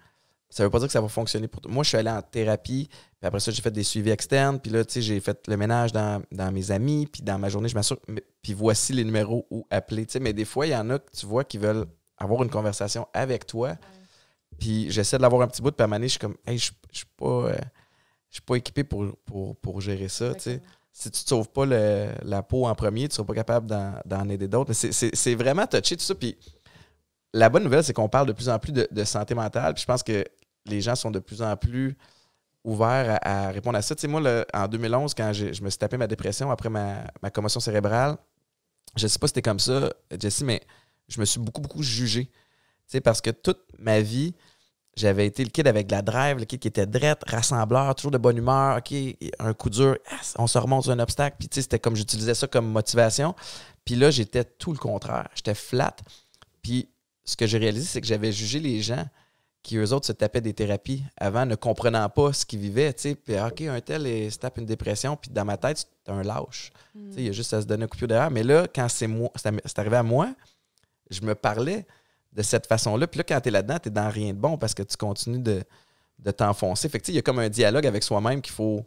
Ça veut pas dire que ça va fonctionner pour toi. Moi, je suis allé en thérapie, puis après ça, j'ai fait des suivis externes, puis là, tu sais, j'ai fait le ménage dans mes amis, puis dans ma journée, je m'assure, puis voici les numéros où appeler, tu sais, mais des fois, il y en a que tu vois qui veulent avoir une conversation avec toi, puis j'essaie de l'avoir un petit bout, puis à un moment donné, je suis comme, hey, je suis pas équipé pour gérer ça, tu sais. Si tu ne te sauves pas la peau en premier, tu ne seras pas capable d'en aider d'autres. Mais c'est vraiment touché tout ça, puis la bonne nouvelle, c'est qu'on parle de plus en plus de santé mentale, puis je pense que les gens sont de plus en plus ouverts à répondre à ça. Tu sais, moi, en 2011, quand je me suis tapé ma dépression après ma commotion cérébrale, je ne sais pas si c'était comme ça, Jessie, mais je me suis beaucoup, beaucoup jugé. Tu sais, parce que toute ma vie, j'avais été le kid avec de la drive, le kid qui était drette, rassembleur, toujours de bonne humeur. OK, un coup dur, on se remonte sur un obstacle. Puis, tu sais, c'était comme j'utilisais ça comme motivation. Puis là, j'étais tout le contraire. J'étais flat. Puis, ce que j'ai réalisé, c'est que j'avais jugé les gens qui, eux autres, se tapaient des thérapies avant, ne comprenant pas ce qu'ils vivaient, tu sais. Puis, OK, un tel se tape une dépression, puis dans ma tête, c'est un lâche. Tu sais, il y a juste à se donner un coup de pied derrière. Mais là, quand c'est arrivé à moi, je me parlais de cette façon-là. Puis là, quand t'es là-dedans, t'es dans rien de bon parce que tu continues de t'enfoncer. Fait que, tu sais, il y a comme un dialogue avec soi-même qu'il faut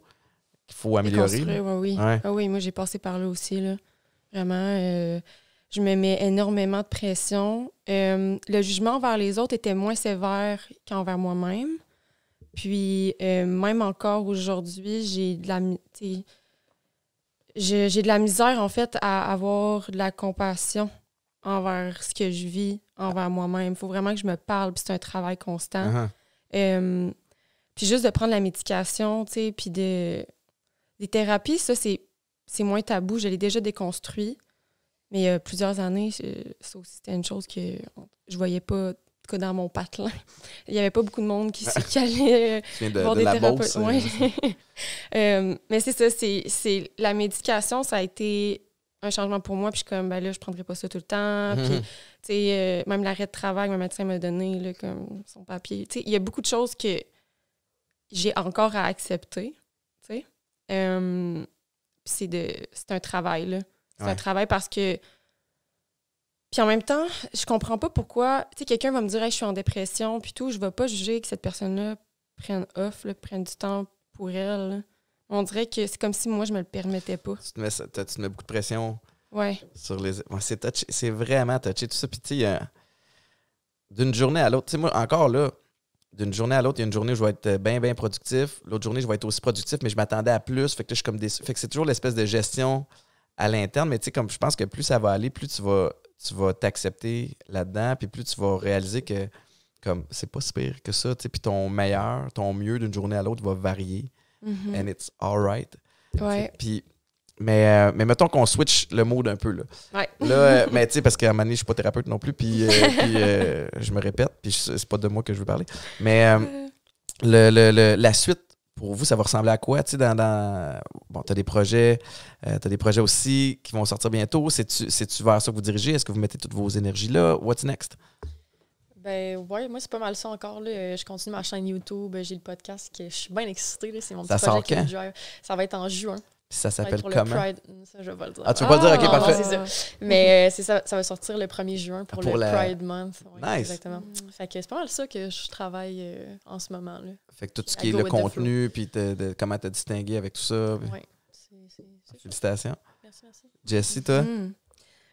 améliorer. Oui. Ouais. Ah oui, moi, j'ai passé par là aussi, là. Vraiment, je me mets énormément de pression. Le jugement envers les autres était moins sévère qu'envers moi-même. Puis, même encore aujourd'hui, j'ai de la misère, en fait, à avoir de la compassion envers ce que je vis, envers moi-même. Il faut vraiment que je me parle, puis c'est un travail constant. Puis juste de prendre la médication, tu sais, puis les thérapies, ça, c'est moins tabou. Je l'ai déjà déconstruit. Mais il y a plusieurs années, ça aussi, c'était une chose que je voyais pas, en tout cas dans mon patelin. Il y avait pas beaucoup de monde qui allait voir des thérapeutes. Mais c'est ça, c'est la médication, ça a été un changement pour moi. Puis je suis comme, ben là, je prendrai pas ça tout le temps. Puis, tu sais, même l'arrêt de travail, mon médecin m'a donné, là, comme son papier. Tu sais, il y a beaucoup de choses que j'ai encore à accepter, tu sais. Puis c'est un travail, là. C'est un travail parce que... Puis en même temps, je comprends pas pourquoi... Tu sais, quelqu'un va me dire hey, « je suis en dépression », puis tout, je vais pas juger que cette personne-là prenne off, là, prenne du temps pour elle, là. On dirait que c'est comme si moi, je me le permettais pas. Tu te mets beaucoup de pression sur les... Ouais, c'est vraiment touché, tout ça. Puis tu sais, d'une journée à l'autre... Tu sais, moi, encore là, d'une journée à l'autre, il y a une journée où je vais être bien, bien productif. L'autre journée, je vais être aussi productif, mais je m'attendais à plus. Fait que là, je suis comme déçu. Fait que c'est toujours l'espèce de gestion à l'interne, mais tu sais, comme je pense que plus ça va aller, plus tu vas t'accepter là-dedans, puis plus tu vas réaliser que comme c'est pas si pire que ça, tu sais, puis ton mieux d'une journée à l'autre va varier, and it's all right. Ouais. Puis Mais mettons qu'on switch le mode un peu. Là, Ouais. là mais tu sais, parce qu'à un moment donné, je suis pas thérapeute non plus, puis je me répète, puis c'est pas de moi que je veux parler. Mais la suite, pour vous, ça va ressembler à quoi? Tu sais, bon, t'as des projets aussi qui vont sortir bientôt. C'est-tu vers ça que vous dirigez? Est-ce que vous mettez toutes vos énergies là? What's next? Ben ouais, moi c'est pas mal ça encore. Là. Je continue ma chaîne YouTube, j'ai le podcast que je suis bien excitée. Là. C'est mon Ça petit projet sort qui quand? me drive. Ça va être en juin. Puis ça Ça va s'appelle être pour comment? le Pride. Ça, je vais pas le dire. Ah, tu veux pas dire? OK, Non, parfait. c'est ça. Mais c'est ça, ça va sortir le 1er juin pour le la- Pride Month. Ouais, Nice. Exactement. Fait que c'est pas mal ça que je travaille en ce moment. Là. Fait que tout ce I qui est go le with the contenu, puis comment t'as distingué avec tout ça. puis- Ouais. C'est ça. Félicitations. Merci. Jessie, toi?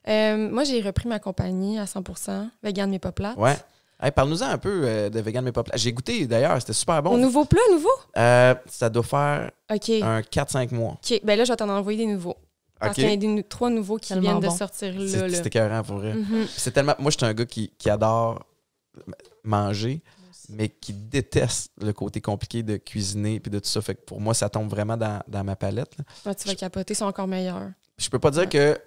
Moi, j'ai repris ma compagnie à 100%, Vegan mais pas plate. Ouais. Hey, parle-nous-en un peu de Vegan mais pas plate. J'ai goûté d'ailleurs, c'était super bon. Au nouveau plat, nouveau? Ça doit faire OK. un 4-5 mois. OK. Ben là, je vais t'en envoyer des nouveaux. Parce qu'il y en a 3 nouveaux qui Tellement viennent de bon. sortir là. C'est là. écœurant pour vrai. Mhm. C'est tellement. Moi, je suis un gars qui adore manger, mais qui déteste le côté compliqué de cuisiner puis de tout ça. Fait que pour moi, ça tombe vraiment dans ma palette. Là. Ah, tu vas capoter, ils sont encore meilleurs. Je peux pas dire Ouais. que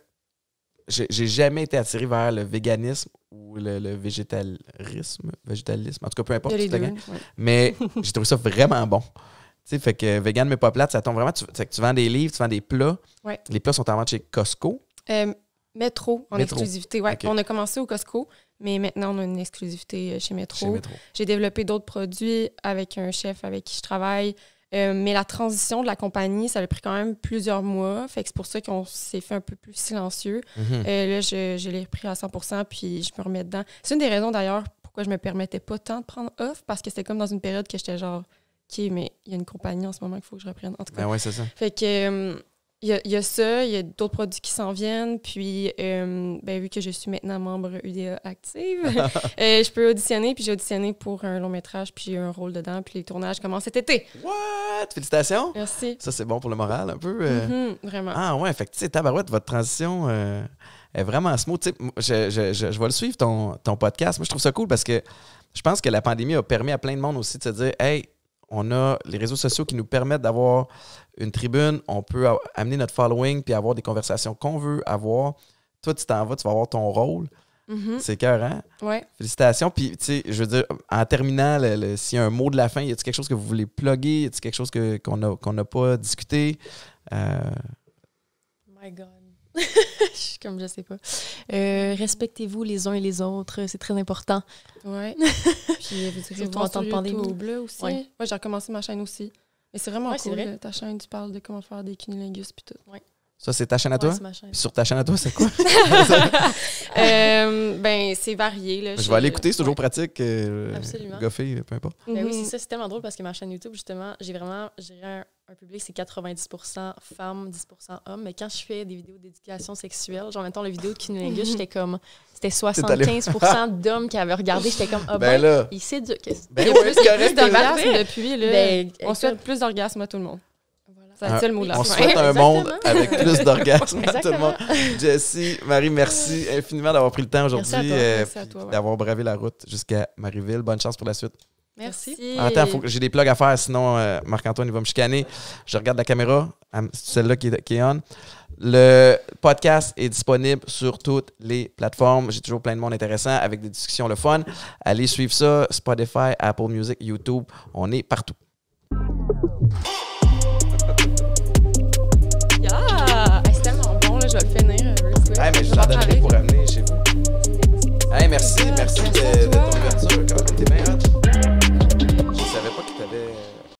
j'ai jamais été attiré vers le véganisme ou le végétalisme. En tout cas, peu importe. De les toute la deux. gang. Ouais. Mais j'ai trouvé ça vraiment bon. Tu sais, fait que vegan mais pas plate, ça tombe vraiment. Tu vends des livres, tu vends des plats. Ouais. Les plats sont en vente chez Costco. Métro, en Métro. exclusivité. Ouais. OK. On a commencé au Costco, mais maintenant, on a une exclusivité chez Métro. Chez Métro. J'ai développé d'autres produits avec un chef avec qui je travaille. Mais la transition de la compagnie, ça a pris quand même plusieurs mois. Fait que c'est pour ça qu'on s'est fait un peu plus silencieux. Mhm. Là, je l'ai repris à 100%, puis je me remets dedans. C'est une des raisons, d'ailleurs, pourquoi je me permettais pas tant de prendre off, parce que c'était comme dans une période que j'étais genre, OK, mais il y a une compagnie en ce moment qu'il faut que je reprenne. En tout cas. Ben ouais, c'est ça. Fait que il y a ça, il y a d'autres produits qui s'en viennent. Puis, vu que je suis maintenant membre UDA active, je peux auditionner. Puis j'ai auditionné pour un long métrage, puis j'ai eu un rôle dedans. Puis les tournages commencent cet été. What? Félicitations! Merci. Ça, c'est bon pour le moral, un peu. Vraiment. Ah ouais, fait que tu sais, tabarouette, votre transition est vraiment smooth. Tu sais, je vais le suivre, ton podcast. Moi, je trouve ça cool parce que je pense que la pandémie a permis à plein de monde aussi de se dire, hey, on a les réseaux sociaux qui nous permettent d'avoir une tribune, on peut amener notre following puis avoir des conversations qu'on veut avoir. Toi, tu t'en vas, tu vas avoir ton rôle. Mhm. C'est écœurant. Ouais. Félicitations. Puis, tu sais, je veux dire, en terminant, s'il y a un mot de la fin, y a-t-il quelque chose que vous voulez plugger? Y a-t-il quelque chose qu'on n'a pas discuté? My God. Je suis comme, je sais pas. Respectez-vous les uns et les autres, c'est très important. Ouais. Puis vous direz, Surtout voir en temps sur de pandémie. YouTube, là, aussi. Ouais. Ouais, j'ai recommencé ma chaîne aussi. Mais c'est vraiment Ouais, c'est cool. vrai. Là, ta chaîne, tu parles de comment faire des cunnilingus puis tout. Ça, c'est ta chaîne à toi? Ouais, c'est ma chaîne. Puis sur ta chaîne à toi, c'est quoi? C'est varié. Là, Je vais aller écouter, c'est toujours Ouais. pratique. Absolument. Goffé, peu importe. Ben oui, Mhm. c'est ça, c'est tellement drôle parce que ma chaîne YouTube, justement, j'ai vraiment, je dirais, un public, c'est 90% femmes, 10% hommes. Mais quand je fais des vidéos d'éducation sexuelle, genre, mettons, la vidéo de cunnilingus, j'étais comme, c'était 75% d'hommes qui avaient regardé. J'étais comme, ah Ben là. il s'éduque. Ben Il y a ouais, plus, c'est il y a correct. plus d'orgasmes parfait. depuis. Là. Ben, On souhaite plus d'orgasmes à tout le monde. Voilà. Ça va être ça le mot de la On fin. souhaite un Exactement. monde avec plus d'orgasmes à tout le monde. Exactement. Jessie, Marie, merci infiniment d'avoir pris le temps aujourd'hui, Merci à toi. Merci à toi. Ouais. d'avoir bravé la route jusqu'à Marieville. Bonne chance pour la suite. Merci. Attends, j'ai des plugs à faire, sinon Marc-Antoine il va me chicaner. Je regarde la caméra, c'est celle-là qui est on. Le podcast est disponible sur toutes les plateformes. J'ai toujours plein de monde intéressant avec des discussions le fun. Allez suivre ça, Spotify, Apple Music, YouTube. On est partout. C'est tellement bon, là, je vais le finir. Hey, mais je t'en donnerai pour amener chez vous. Hey, merci de ton ouverture. Comment t'es bien?